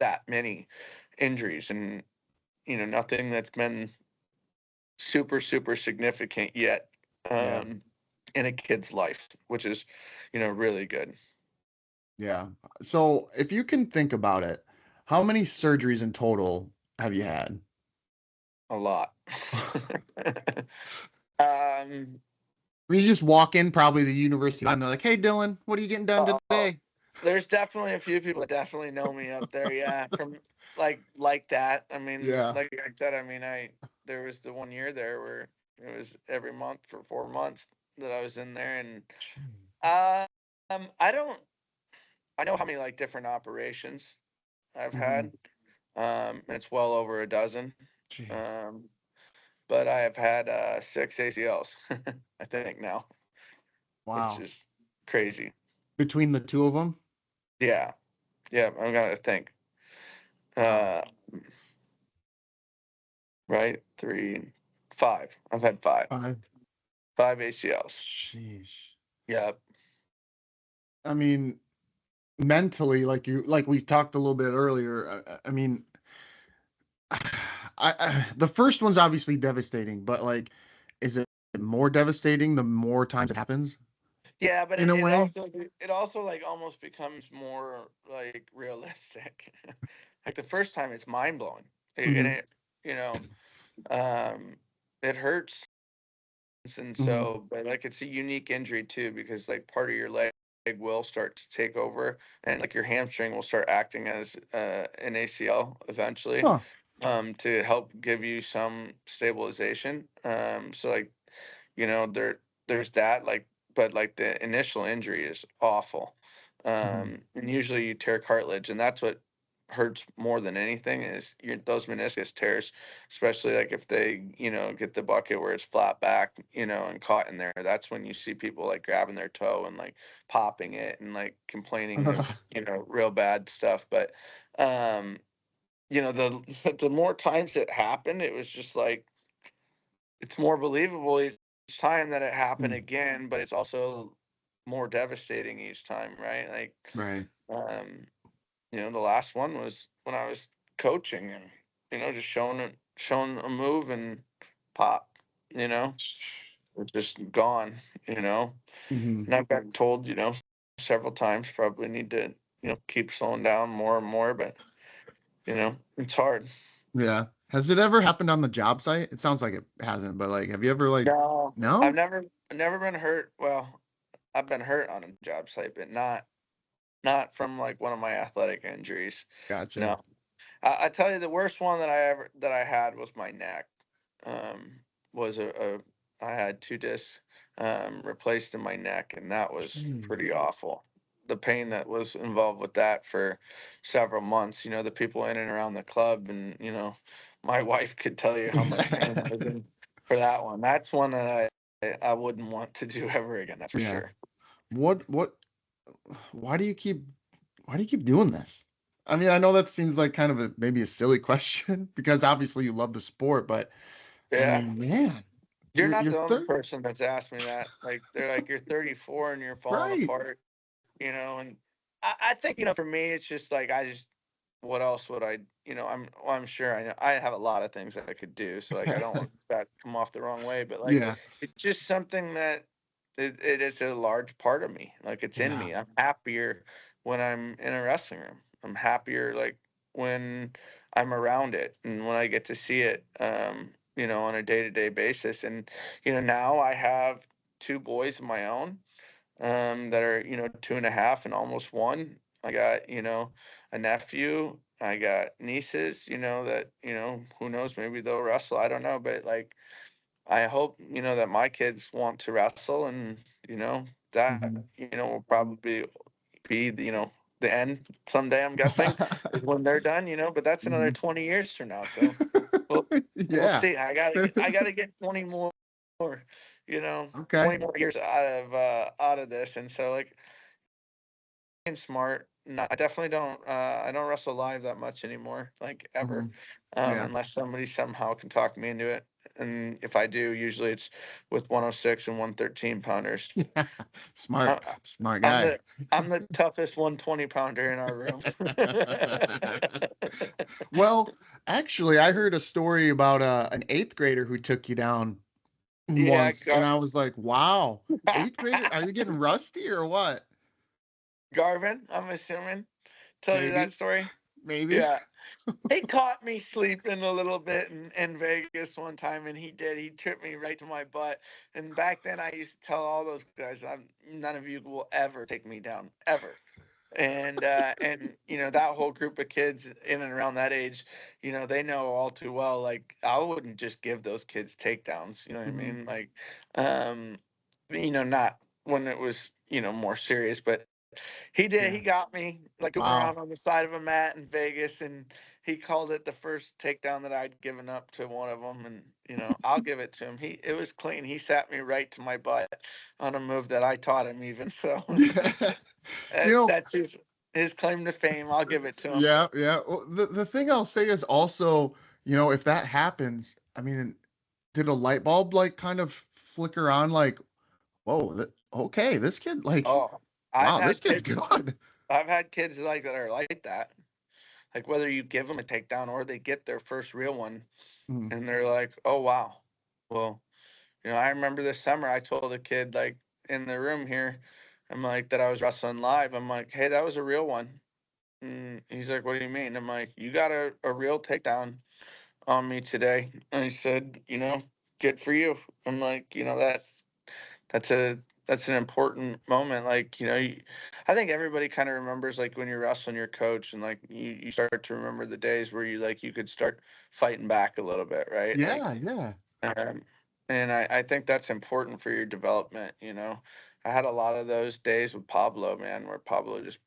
that many injuries, and you know, nothing that's been super, super significant yet, Yeah. um, in a kid's life, which is, you know, really good. Yeah. So if you can think about it, how many surgeries in total have you had? A lot. um, You just walk in probably the university and they're like, "Hey, Dylan, what are you getting done oh, today?" there's definitely a few people that definitely know me up there. Yeah, from like that. I mean, Yeah. like I said, I mean, I there was the one year there where it was every month for 4 months that I was in there, and I don't, I know how many like different operations I've Hmm. had. And it's well over a dozen. Jeez. Um, but I have had 6 ACLs, I think now, which Wow. is crazy. Between the two of them? Yeah, yeah, I'm gonna think. Wow. Uh, right, three, five. I've had five, Five. five ACLs. Sheesh. Yeah, I mean, mentally, like we talked a little bit earlier. I mean, the first one's obviously devastating, but like, is it more devastating the more times it happens yeah, but in a way? it also like almost becomes more like realistic. Like the first time, it's mind blowing, and Hmm. it, you know, um, it hurts. And Hmm. so, but like it's a unique injury too, because like part of your leg will start to take over, and like your hamstring will start acting as an ACL eventually, Huh. to help give you some stabilization. So like, you know, there's that, like, but like the initial injury is awful. Hmm. And usually you tear cartilage, and that's what hurts more than anything is those meniscus tears, especially like if they, you know, get the bucket where it's flat back, you know, and caught in there. That's when you see people like grabbing their toe and like popping it and like complaining of, you know, real bad stuff. But um, you know, the more times it happened, it was just like it's more believable each time that it happened again, but it's also more devastating each time, right? Like, Right. um, you know, the last one was when I was coaching and, you know, just showing a move and pop, you know, it's just gone, you know. Hmm. And I've been told, you know, several times probably need to, you know, keep slowing down more and more, but you know, it's hard. Yeah. Has it ever happened on the job site? It sounds like it hasn't, but like, have you ever like, No, no? I've never been hurt. Well, I've been hurt on a job site, but not from like one of my athletic injuries. Gotcha. No. I tell you, the worst one that I had was my neck. Um, was a I had two discs replaced in my neck, and that was pretty Jeez. awful. The pain that was involved with that for several months. You know, the people in and around the club, and you know, my wife could tell you how much pain I was in for that one. That's one that I wouldn't want to do ever again. That's for Yeah. sure. What why do you keep why do you keep doing this? I mean, I know that seems like kind of a maybe a silly question because obviously you love the sport, but I Yeah. mean, man, You're not you're the only third, person that's asked me that. Like they're like, "You're 34 and you're falling right? apart," you know. And I think, you know, for me, it's just like I just, what else would I, you know? I'm sure I know I have a lot of things that I could do. So like I don't want that to come off the wrong way, but like Yeah. it's just something that it is a large part of me. Like, it's in Yeah. me. I'm happier when I'm in a wrestling room. I'm happier like when I'm around it and when I get to see it, on a day-to-day basis. And now I have two boys of my own, that are 2.5 and almost 1. I got a nephew. I got nieces. That who knows, maybe they'll wrestle. I don't know, but like I hope, that my kids want to wrestle, and, that, Hmm. will probably be, the end someday, I'm guessing, is when they're done, but that's another Hmm. 20 years from now. So we'll Yeah. see. I gotta get 20 more, Okay. 20 more years out of this. And so like being smart. No, I definitely don't. I don't wrestle live that much anymore, like ever, Hmm. Yeah. unless somebody somehow can talk me into it. And if I do, usually it's with 106 and 113 pounders. Yeah. I, Smart I'm guy. the I'm the toughest 120 pounder in our room. Well, actually, I heard a story about an eighth grader who took you down Yeah, once, and I was like, "Wow, eighth grader? Are you getting rusty or what?" Garvin, I'm assuming, told you that Maybe, story. maybe. Yeah. He caught me sleeping a little bit in Vegas one time, and he did. He tripped me right to my butt. And back then, I used to tell all those guys, none of you will ever take me down, ever. And that whole group of kids in and around that age, they know all too well. Like, I wouldn't just give those kids takedowns. You know what I Hmm. mean? Like, um, not when it was more serious, but he did. Yeah. He got me like goofing Wow. around on the side of a mat in Vegas, and he called it the first takedown that I'd given up to one of them. And I'll give it to him. It was clean. He sat me right to my butt on a move that I taught him, even so. You know, That's his claim to fame. I'll give it to him. yeah, yeah. Well, the thing I'll say is also, if that happens, I mean, did a light bulb like kind of flicker on like, whoa, okay, this kid like, Oh, I've wow, this had kid's kids. good. I've had kids like that are like that. Like, whether you give them a takedown or they get their first real one, Mm, and they're like, "Oh wow, well." I remember this summer I told a kid, like, in the room here, I'm like, that I was wrestling live. I'm like, hey, that was a real one. And he's like, what do you mean? I'm like, you got a real takedown on me today. And he said, good for you. I'm like, that's a that's an important moment. Like, I think everybody kind of remembers, like, when you're wrestling your coach, and like you start to remember the days where you could start fighting back a little bit, right? Like, yeah, yeah. um, and I think that's important for your development. I had a lot of those days with Pablo, man, where Pablo just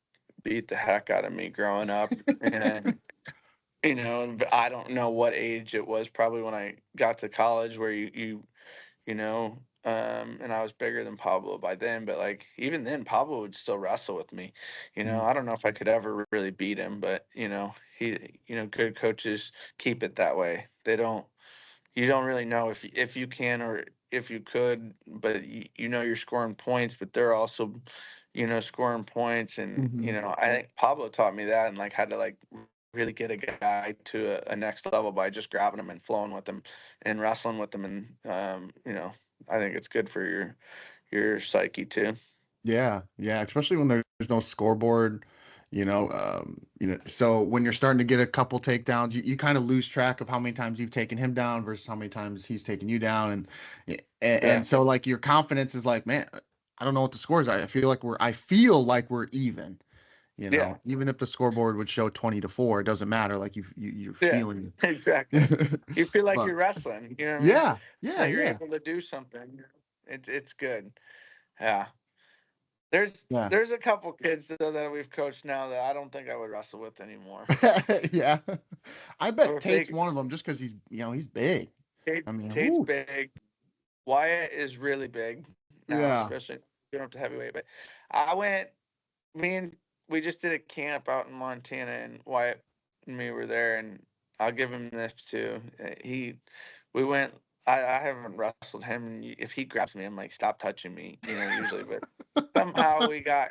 beat the heck out of me growing up. And, and I don't know what age it was, probably when I got to college, where and I was bigger than Pablo by then, but like even then, Pablo would still wrestle with me. Mm, I don't know if I could ever really beat him, but good coaches keep it that way. You don't really know if you can or if you could, but you're scoring points, but they're also, scoring points. And mhm. I think Pablo taught me that, and like had to like really get a guy to a next level by just grabbing him and flowing with him and wrestling with him. And I think it's good for your psyche too. Yeah, yeah, especially when there's no scoreboard, so when you're starting to get a couple takedowns, you kind of lose track of how many times you've taken him down versus how many times he's taken you down. Yeah, And so like your confidence is like, man, I don't know what the scores are. I feel like we're even, yeah, even if the scoreboard would show 20-4, it doesn't matter. Like you're yeah, feeling. exactly. You feel like But you're wrestling. You know what I mean? yeah, yeah, That you're yeah, able to do something. It's good. Yeah. There's yeah. there's a couple kids though that we've coached now that I don't think I would wrestle with anymore. Yeah. I Or bet if Tate's they one of them just because he's big. I mean, Tate's whoo. big, Wyatt is really big now, Yeah. especially going up to heavyweight. But I went, me and we just did a camp out in Montana, and Wyatt and me were there, and I'll give him this too. We went. I haven't wrestled him, and if he grabs me, I'm like, stop touching me, usually. But somehow we got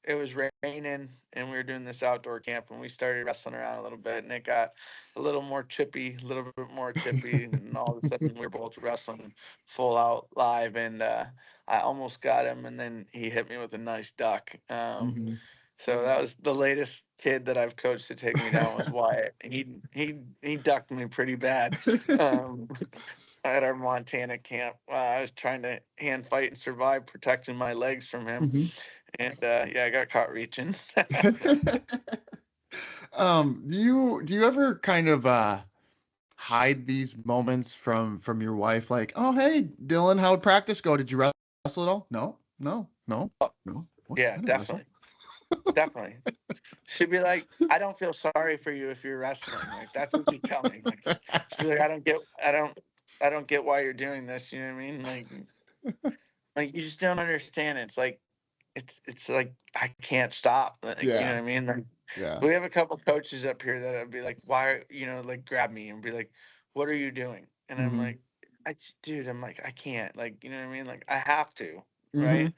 it was raining and we were doing this outdoor camp and we started wrestling around a little bit and it got a little more chippy, a little bit more chippy, and all of a sudden we were both wrestling full out live and I almost got him and then he hit me with a nice duck. Hmm. So that was the latest kid that I've coached to take me down was Wyatt. He ducked me pretty bad. Um, at our Montana camp. I was trying to hand fight and survive, protecting my legs from him, Hmm. and yeah, I got caught reaching. Do you ever kind of hide these moments from your wife? Like, oh hey, Dylan, how'd practice go? Did you wrestle at all? No, no, no, no. What? Yeah, I didn't wrestle. definitely, definitely. She'd be like, "I don't feel sorry for you if you're wrestling. Like that's what you tell me." Like she's like, I don't get why you're doing this. You know what I mean? Like you just don't understand. It's like it's like I can't stop. Like you know Yeah, what I mean? Like yeah. we have a couple coaches up here that would be like, why, like grab me and be like, what are you doing? And I'm Hmm. like, dude, I'm like, I can't, like, you know what I mean? Like, I have to, Hmm. right?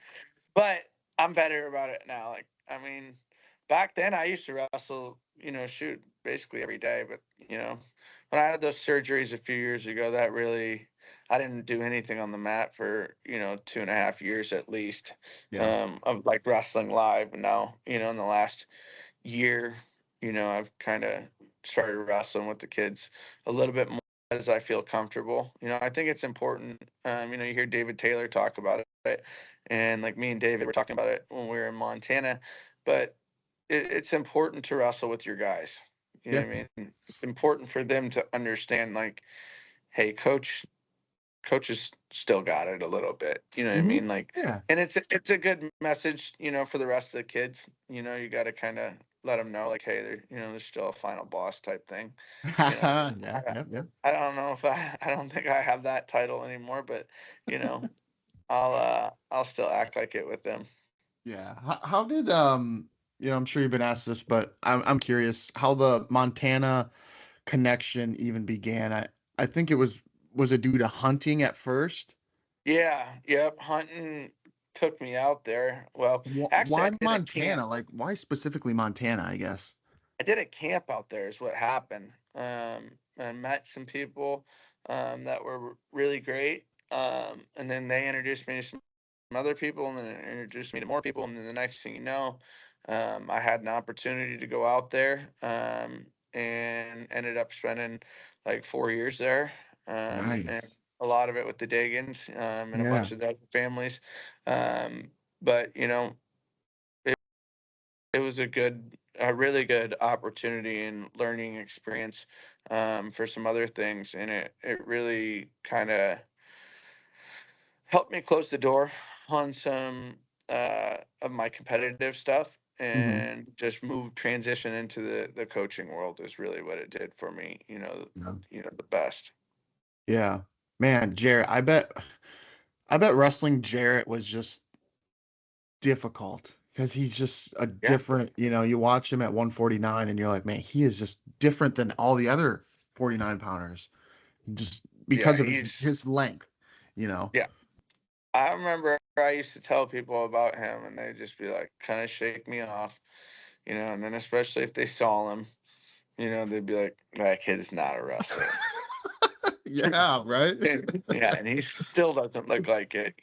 But I'm better about it now. Like, I mean, back then I used to wrestle, shoot basically every day. But, when I had those surgeries a few years ago, that really, I didn't do anything on the mat for, 2.5 years at least, Yeah. of like wrestling live. And now, in the last year, I've kind of started wrestling with the kids a little bit more as I feel comfortable. I think it's important. You hear David Taylor talk about it, and like me and David were talking about it when we were in Montana, but it's important to wrestle with your guys. You know Yeah. what I mean? It's important for them to understand, like, hey, coaches still got it a little bit. You know what I Hmm. mean? Like, Yeah. and it's a good message, for the rest of the kids. You got to kind of let them know, like, hey, there's still a final boss type thing. You know, Yeah. I, Yep. Yep. I don't know if I don't think I have that title anymore, but you know, I'll still act like it with them. Yeah. How did I'm sure you've been asked this, but I'm curious how the Montana connection even began. I think was it due to hunting at first? Yeah, yep. Hunting took me out there. Well, actually, Why I did a camp. Montana? Like why specifically Montana, I guess. I did a camp out there is what happened. I met some people that were really great. And then they introduced me to some other people, and then it introduced me to more people. And then the next thing you know, I had an opportunity to go out there and ended up spending like 4 years there. And Nice. a lot of it with the Dagans and a Yeah. bunch of the other families. But it was a really good opportunity and learning experience for some other things, and it really kind of helped me close the door on some of my competitive stuff Hmm. and just move transition into the coaching world is really what it did for me. Yeah. The best. Yeah. Man, Jarrett, I bet wrestling Jarrett was just difficult because he's just a Yeah, different, you watch him at 149 and you're like, man, he is just different than all the other 49 pounders just yeah, because of his he's his length, you know. yeah. I remember I used to tell people about him, and they'd just be like, kind of shake me off, and then especially if they saw him, they'd be like, that kid is not a wrestler. Yeah, right. Yeah, and he still doesn't. Look like it.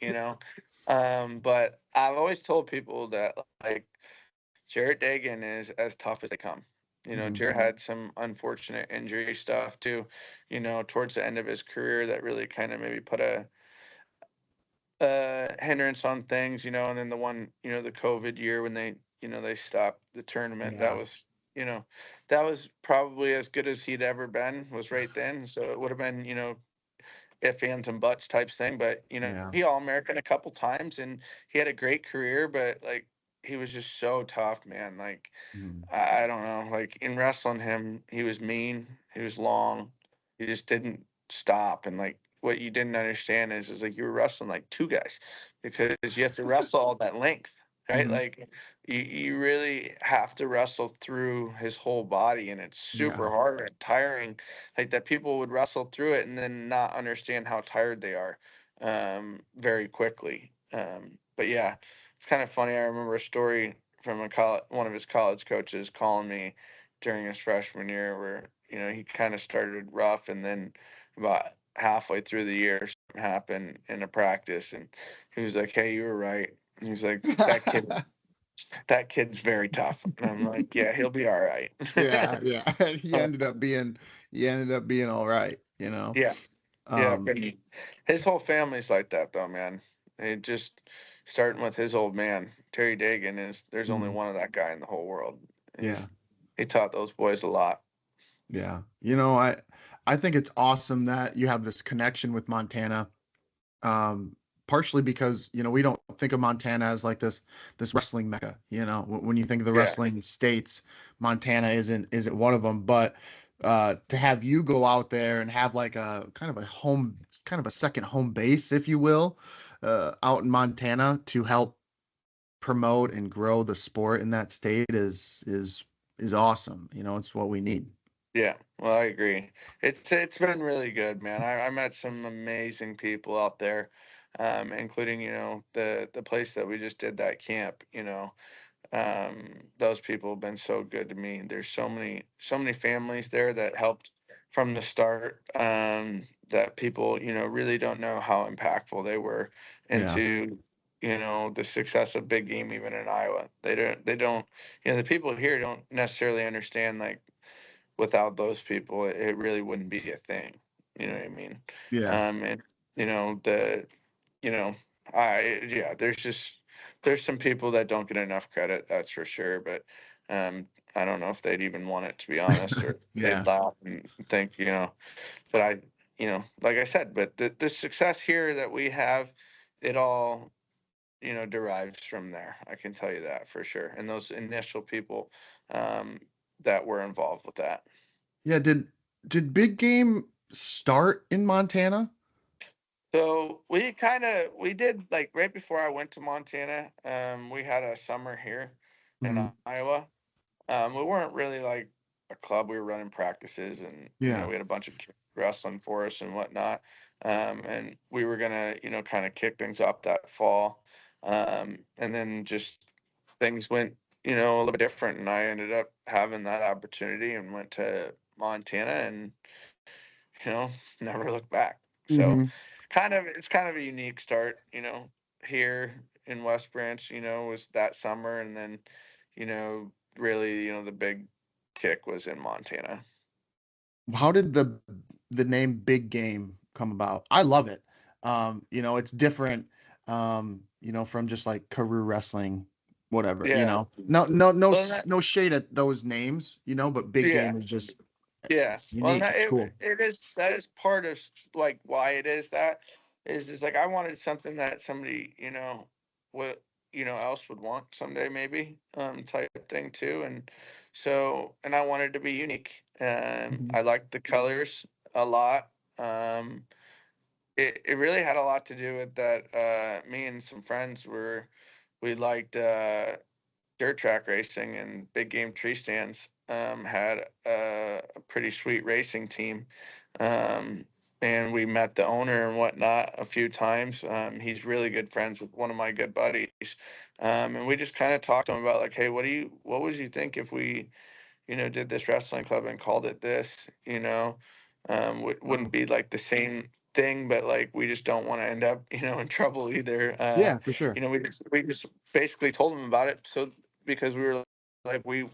But I've always told people that like Jarrett Dagan is as tough as they come. Hmm. Jarrett had some unfortunate injury stuff too, towards the end of his career that really kind of maybe put a hindrance on things, and then the one, the COVID year when they stopped the tournament, Yeah, you know, that was probably as good as he'd ever been, was right then. So it would have been, if ands and buts types thing. But yeah. he All American a couple times, and he had a great career. But like he was just so tough, man. Like Mhm. I don't know, like in wrestling him, he was mean, he was long, he just didn't stop. And like what you didn't understand is like you were wrestling like two guys because you have to wrestle all that length, right? Mhm. Like you really have to wrestle through his whole body, and it's Yeah. super hard and tiring. Like that people would wrestle through it and then not understand how tired they are very quickly. But yeah, it's kind of funny. I remember a story from one of his college coaches calling me during his freshman year, where he kind of started rough, and then about halfway through the year, something happened in a practice, and he was like, "Hey, you were right." And he's like, that kid's very tough." And I'm like, "Yeah, he'll be all right." Yeah, yeah. He ended up being all right, you know. Yeah, yeah. Um, But his whole family's like that, though, man. It just starting with his old man, Terry Dagan, is there's only mhm, one of that guy in the whole world. yeah, He taught those boys a lot. yeah. I think it's awesome that you have this connection with Montana. Um, partially because, we don't think of Montana as like this wrestling mecca. When you think of the Yeah, wrestling states, Montana isn't one of them. But to have you go out there and have like a kind of a second home base, if you will, out in Montana to help promote and grow the sport in that state is awesome. It's what we need. yeah. Well, I agree. It's been really good, man. I met some amazing people out there, including the place that we just did that camp. Those people have been so good to me. There's so many families there that helped from the start. That people really don't know how impactful they were Yeah, into the success of big game even in Iowa. They don't the people here don't necessarily understand, like, without those people it really wouldn't be a thing. You know what I mean? yeah, And the you know, I yeah, there's some people that don't get enough credit, that's for sure. But I don't know if they'd even want it, to be honest, or they'd yeah. laugh and think, but like I said, but the success here that we have, it all, derives from there. I can tell you that for sure. And those initial people um, that were involved with that. Yeah, did big game start in Montana? So we did, like, right before I went to Montana. We had a summer here in Hmm. Iowa. We weren't really like a club. We were running practices, and Yeah. we had a bunch of kids wrestling for us and whatnot. And we were gonna kind of kick things up that fall. And then just things went a little bit different, and I ended up having that opportunity and went to Montana, and never looked back. So Hmm. it's kind of a unique start, here in West Branch, was that summer, and then, you know, really, the big kick was in Montana. How did the name Big Game come about? I love it. It's different, from just like Carew Wrestling, whatever, Yeah. No, no, no, Well, that, no shade at those names, but Big yeah. Game is just, Yeah. it's Well, unique. that, It's cool. it is, that is part of, like, why it is that is like I wanted something that somebody, would, else would want someday, maybe, type thing too. And so, and I wanted to be unique. Hmm. I liked the colors a lot. Um, it really had a lot to do with that. Me and some friends we liked, dirt track racing, and big game tree stands had a pretty sweet racing team. Um, and we met the owner and whatnot a few times. He's really good friends with one of my good buddies. And we just kind of talked to him about, like, hey, what would you think if we, did this wrestling club and called it this, wouldn't be like the same thing, but, like, we just don't want to end up, in trouble either. Yeah, for sure. We just basically told him about it. So, because we were like, we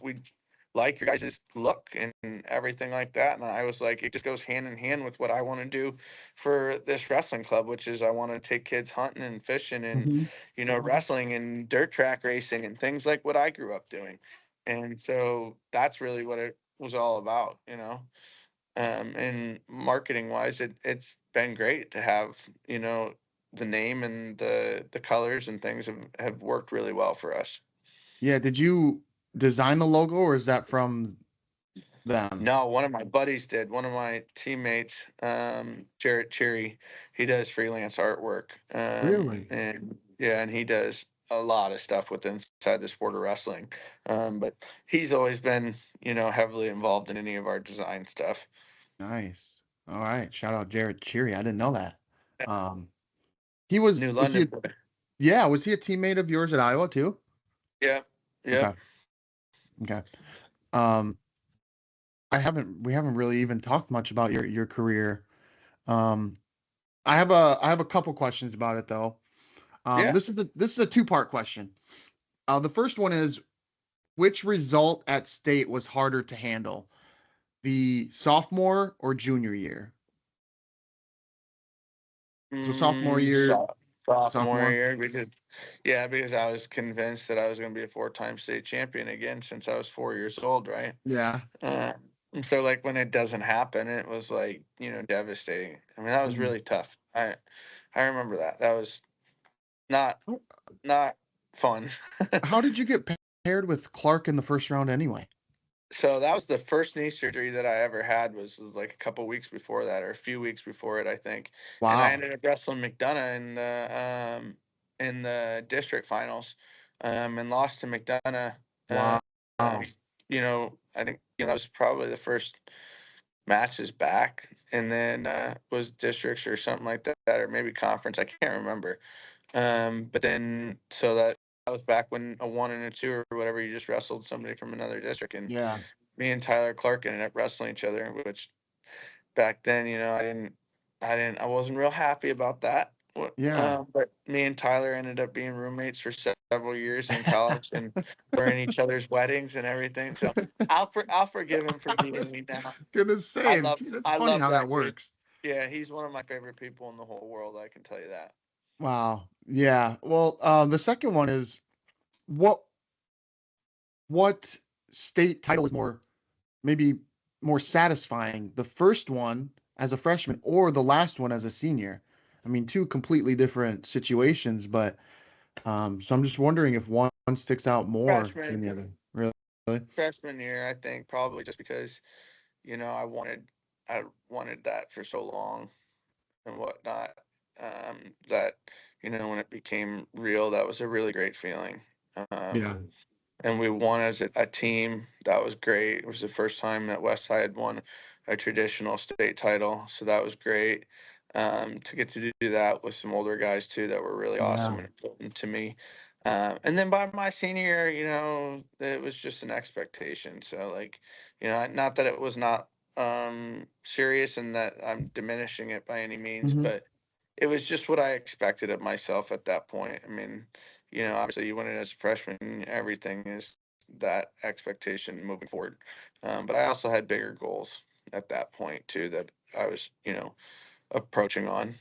like your guys' look and everything like that. And I was like, it just goes hand in hand with what I want to do for this wrestling club, which is I want to take kids hunting and fishing and, Hmm. wrestling and dirt track racing and things like what I grew up doing. And so that's really what it was all about. And marketing wise, it's been great to have, the name and the colors and things have worked really well for us. Yeah, did you design the logo or is that from them? No, one of my buddies did. One of my teammates, Jarrett Cherry, he does freelance artwork. Really? And yeah, and he does a lot of stuff with inside the sport of wrestling. But he's always been, heavily involved in any of our design stuff. Nice. All right. Shout out Jared Cheery. I didn't know that. Um, he New was he London a, boy. yeah, was he a teammate of yours at Iowa too? Yeah. Yep. Okay. Okay. Um, we haven't really even talked much about your career. Um, I have a couple questions about it though. Yeah. This is a two-part question. The first one is which result at state was harder to handle, the sophomore or junior year? So sophomore Mm, year, sophomore sophomore. year because I was convinced that I was going to be a four-time state champion again since I was 4 years old, right? Yeah. Uh, and so like when it doesn't happen, it was like, devastating. I mean, that was Mhm. really tough. I remember that. That was not not fun. How did you get paired with Clark in the first round anyway? So that was the first knee surgery that I ever had was like a couple weeks before that or a few weeks before it, I think. And I Wow. ended up wrestling McDonough in the district finals, and lost to McDonough. Uh, Wow. um, I think that was probably the first matches back, and then was districts or something like that, or maybe conference. I can't remember. But then so that was back when a one and a two or whatever, you just wrestled somebody from another district, and Yeah. me and Tyler Clark ended up wrestling each other, which back then, I wasn't real happy about that. Yeah. But me and Tyler ended up being roommates for several years in college, and we're in each other's weddings and everything. So I'll forgive him for I beating was me now. gonna I say, love that's I funny love how that that kid. works. Yeah, he's one of my favorite people in the whole world. I can tell you that. Wow. Yeah. Well, the second one is what what state title is maybe more satisfying, the first one as a freshman or the last one as a senior? I mean, two completely different situations, but so I'm just wondering if one sticks out more than Freshman the other. Really? freshman year, I think probably just because I wanted that for so long and whatnot. That when it became real, that was a really great feeling. Um, Yeah. and we won as a team. That was great. It was the first time that West Side won a traditional state title, so that was great. To get to do that with some older guys too, that were really Yeah. awesome and important to me. And then by my senior year, it was just an expectation. So like, not that it was not serious and that I'm diminishing it by any means, Hmm. but it was just what I expected of myself at that point. I mean, obviously you win it as a freshman, everything is that expectation moving forward. But I also had bigger goals at that point too that I was, approaching on.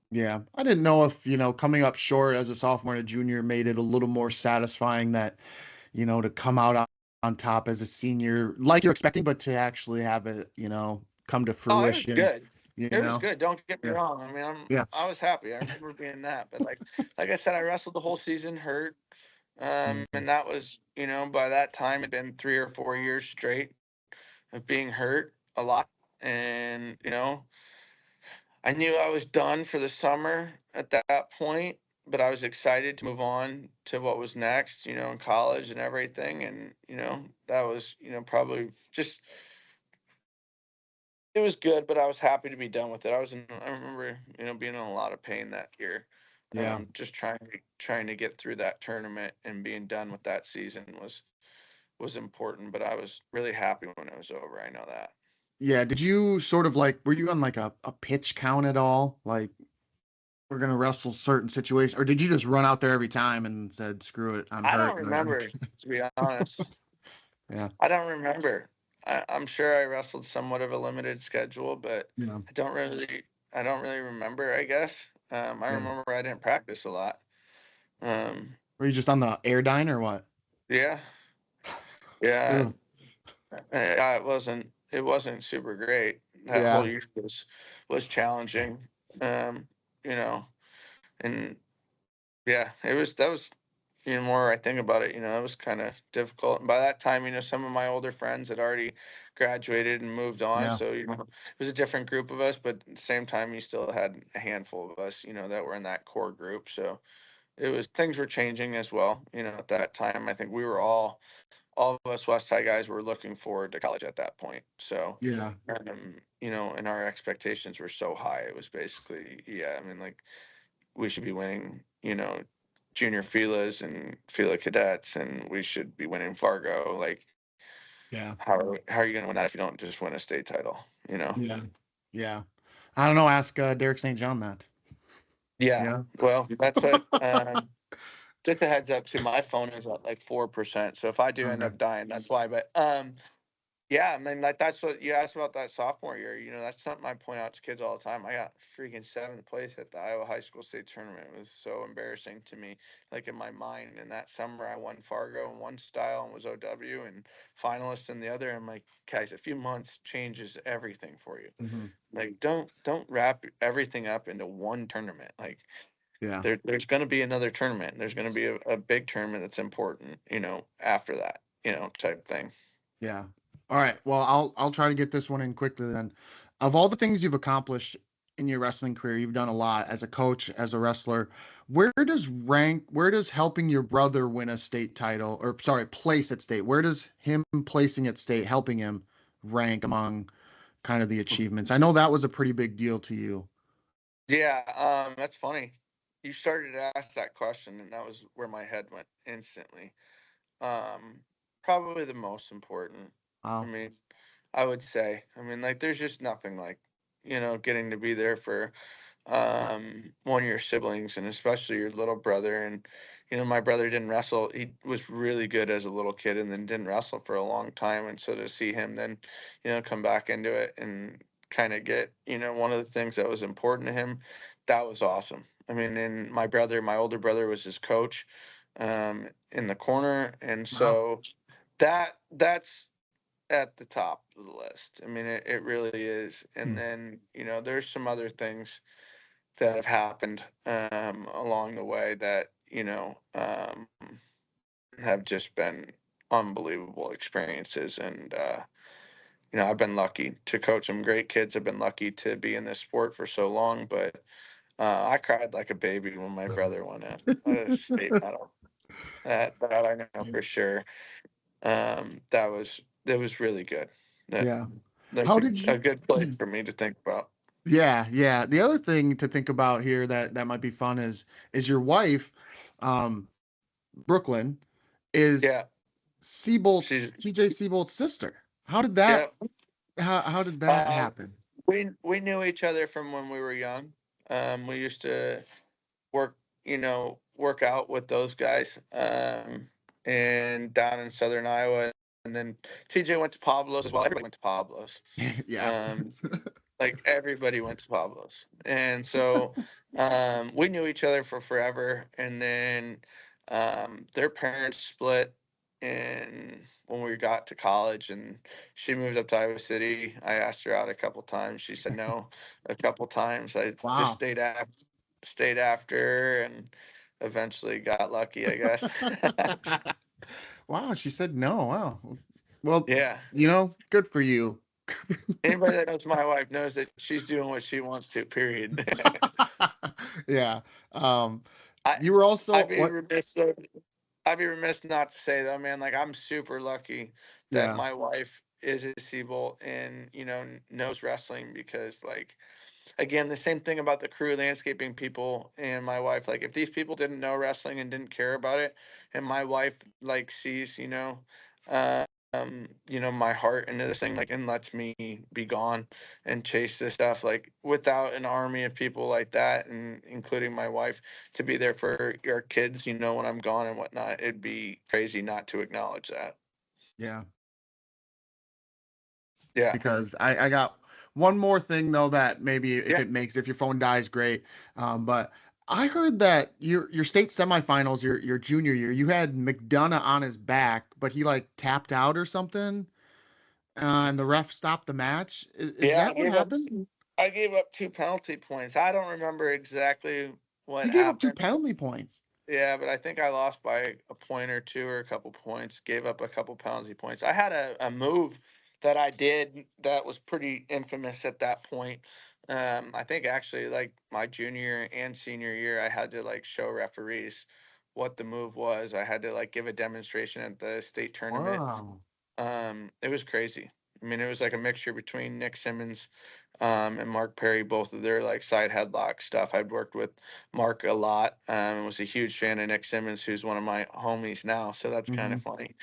Yeah. I didn't know if, coming up short as a sophomore and a junior made it a little more satisfying that, to come out on top as a senior, like you're expecting, but to actually have it, come to Oh, it was fruition, good. you It was know? good. Don't get me Yeah. wrong. I mean, Yeah. I was happy. I remember being that. But like I said, I wrestled the whole season hurt. Mhm. And that was, by that time it'd been 3 or 4 years straight of being hurt a lot. And, I knew I was done for the summer at that point, but I was excited to move on to what was next, in college and everything. And, that was, probably just it was good, but I was happy to be done with it. I remember, being in a lot of pain that year. Yeah. Just trying to get through that tournament and being done with that season was important, but I was really happy when it was over. I know that. Yeah. Did you sort of like, were you on like a pitch count at all? Like, we're going to wrestle certain situations, or did you just run out there every time and said, screw it, I'm I don't hurt? remember, to be honest. Yeah. I don't remember. I'm sure I wrestled somewhat of a limited schedule, but Yeah. I don't really I don't really remember, I guess. I Yeah. remember I didn't practice a lot. Um, Were you just on the Airdyne or what? yeah, yeah. Ugh. It wasn't super great. That whole Yeah. year was challenging. Um, you know, and yeah, that was the more I think about it, it was kind of difficult. And by that time, some of my older friends had already graduated and moved on, Yeah. so it was a different group of us, but at the same time, you still had a handful of us, that were in that core group. So things were changing as well. At that time, I think we were all of us West Side guys were looking forward to college at that point. So, Yeah. and our expectations were so high. It was basically, yeah, I mean, like we should be winning, junior Filas and Fila cadets, and we should be winning Fargo. Like, Yeah. how are you going to win that if you don't just win a state title? You know? Yeah. Yeah. I don't know. Ask Derek St. John that. Yeah. Yeah. Well, that's what. Just a heads up. See, my phone is at like 4%. So if I do end Okay. up dying, that's why. But yeah, I mean, like that's what you asked about that sophomore year. You know, that's something I point out to kids all the time. I got freaking seventh place at the Iowa High School State Tournament. It was so embarrassing to me, like in my mind. And that summer, I won Fargo in one style and was OW and finalist in the other. I'm like, guys, a few months changes everything for you. Hmm. Like, don't wrap everything up into one tournament. Like, Yeah. there's going to be another tournament. There's going to be a big tournament that's important. After that, type thing. Yeah. All right. Well, I'll try to get this one in quickly then. Of all the things you've accomplished in your wrestling career, you've done a lot as a coach, as a wrestler. Where does helping your brother win a state title, or sorry, place at state, where does him placing at state, helping him rank among kind of the achievements? I know that was a pretty big deal to you. Yeah, that's funny. You started to ask that question, and that was where my head went instantly. Um, Probably the most important. I Wow. mean, I would say. I mean, like, there's just nothing like, getting to be there for one of your siblings, and especially your little brother. And my brother didn't wrestle. He was really good as a little kid and then didn't wrestle for a long time. And so to see him then come back into it and kind of get one of the things that was important to him, that was awesome. I mean, and my older brother was his coach in the corner, and Wow. so that's at the top of the list. I mean, it really is. And Hmm. then there's some other things that have happened along the way that have just been unbelievable experiences. And I've been lucky to coach some great kids. I've been lucky to be in this sport for so long. But I cried like a baby when my brother won a state medal. That I know for sure. That was really good. That Yeah. that's How did a you? good place for me to think about. Yeah, yeah. The other thing to think about here that might be fun is your wife, um, Brooklyn, is Yeah, she's TJ Seabolt's sister. yeah. How did that Um, happen? we knew each other from when we were young. We used to work, work out with those guys, and down in southern Iowa. And then TJ went to Pablo's as well. Everybody went to Pablo's. Yeah. Um, like everybody went to Pablo's, and so we knew each other for forever. And then their parents split, and when we got to college, and she moved up to Iowa City, I asked her out a couple times. She said no a couple times. I just Wow. stayed after, and eventually got lucky, I guess. Wow, she said no. Wow. Well, Yeah. good for you. Anybody that knows my wife knows that she's doing what she wants to, period. Yeah. Um, I you were also I'd be what? remiss I'd be remiss not to say though, man, like I'm super lucky that Yeah. my wife is a Seabolt and knows wrestling, because like again, the same thing about the Carew Landscaping people and my wife. Like, if these people didn't know wrestling and didn't care about it, and my wife like sees, my heart into this thing, like, and lets me be gone and chase this stuff, like, without an army of people like that, and including my wife, to be there for your kids, when I'm gone and whatnot, it'd be crazy not to acknowledge that. Yeah. Yeah. Because I got one more thing though that maybe Yeah. if your phone dies, great. But I heard that your state semifinals, your junior year, you had McDonough on his back, but he like tapped out or something, and the ref stopped the match. Is Yeah. that what happened? I gave up 2 penalty points. I don't remember exactly what You gave up two happened. penalty points. Yeah, but I think I lost by a point or two or a couple points, gave up a couple penalty points. I had a move that I did that was pretty infamous at that point. I think actually like my junior and senior year, I had to like show referees what the move was. I had to like give a demonstration at the state tournament. Wow. It was crazy. I mean, it was like a mixture between Nick Simmons and Mark Perry, both of their like side headlock stuff. I'd worked with Mark a lot, and was a huge fan of Nick Simmons, who's one of my homies now. So that's kind Mm-hmm. of funny.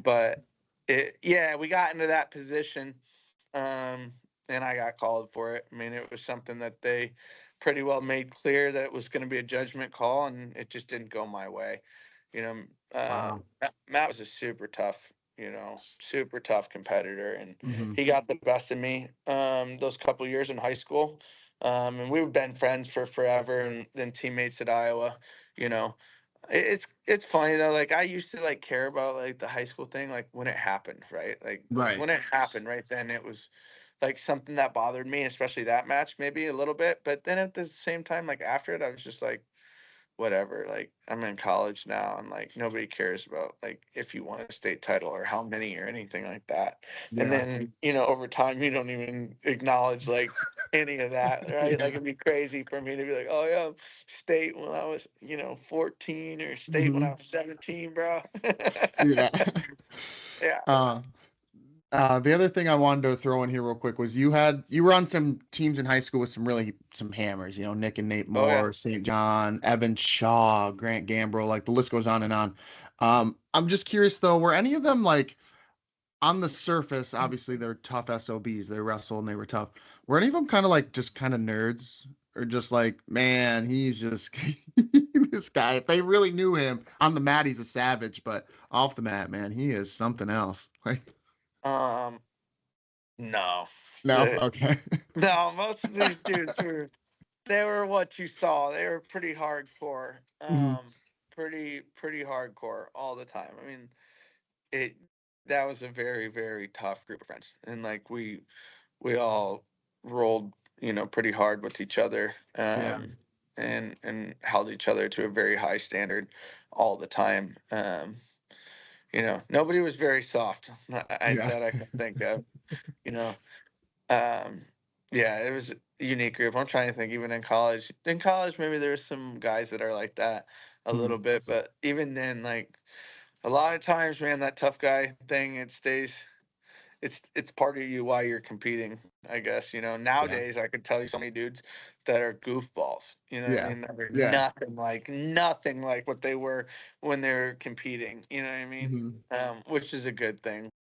But yeah, we got into that position, um, and I got called for it. I mean, it was something that they pretty well made clear that it was going to be a judgment call, and it just didn't go my way. You know, Wow. Matt was a super tough competitor, and Mm-hmm. he got the best of me those couple years in high school. And we've been friends for forever, and then teammates at Iowa. You know, it's funny though. Like I used to like care about like the high school thing, like when it happened, right? Like Right. when it happened, right then it was like something that bothered me, especially that match, maybe a little bit. But then at the same time, like after it, I was just like, whatever. Like I'm in college now, and like nobody cares about like if you won a state title or how many or anything like that. And Yeah. then over time, you don't even acknowledge like any of that, right? Like Yeah. it'd be crazy for me to be like, oh yeah, state when I was 14 or state when Mm-hmm. I was 17, bro. Yeah. Yeah. uh, the other thing I wanted to throw in here real quick was you were on some teams in high school with some hammers, Nick and Nate Oh yeah. Moore, St. John, Evan Shaw, Grant Gambrell, like the list goes on and on. I'm just curious though, were any of them like on the surface, obviously they're tough SOBs, they wrestled and they were tough. Were any of them kind of like just kind of nerds? Or just like, man, he's just this guy. If they really knew him on the mat, he's a savage, but off the mat, man, he is something else. Like, Um. No. no, okay. No. Most of these dudes were. They were what you saw. They were pretty hardcore. Mhm. Pretty hardcore all the time. I mean, it that was a very, very tough group of friends. And like we all rolled, pretty hard with each other. Yeah. And held each other to a very high standard all the time. Nobody was very soft. Yeah. That I can think of. You know, um, yeah, it was a unique group. I'm trying to think, even in college. In college, maybe there's some guys that are like that a Mhm. little bit, but even then, like a lot of times, man, that tough guy thing, it stays. It's part of you while you're competing, I guess. Yeah. Nowadays I could tell you so many dudes that are goofballs. You know what I Yeah. mean? That are Yeah. nothing like what they were when they're competing. You know what I mean? Mhm. Which is a good thing.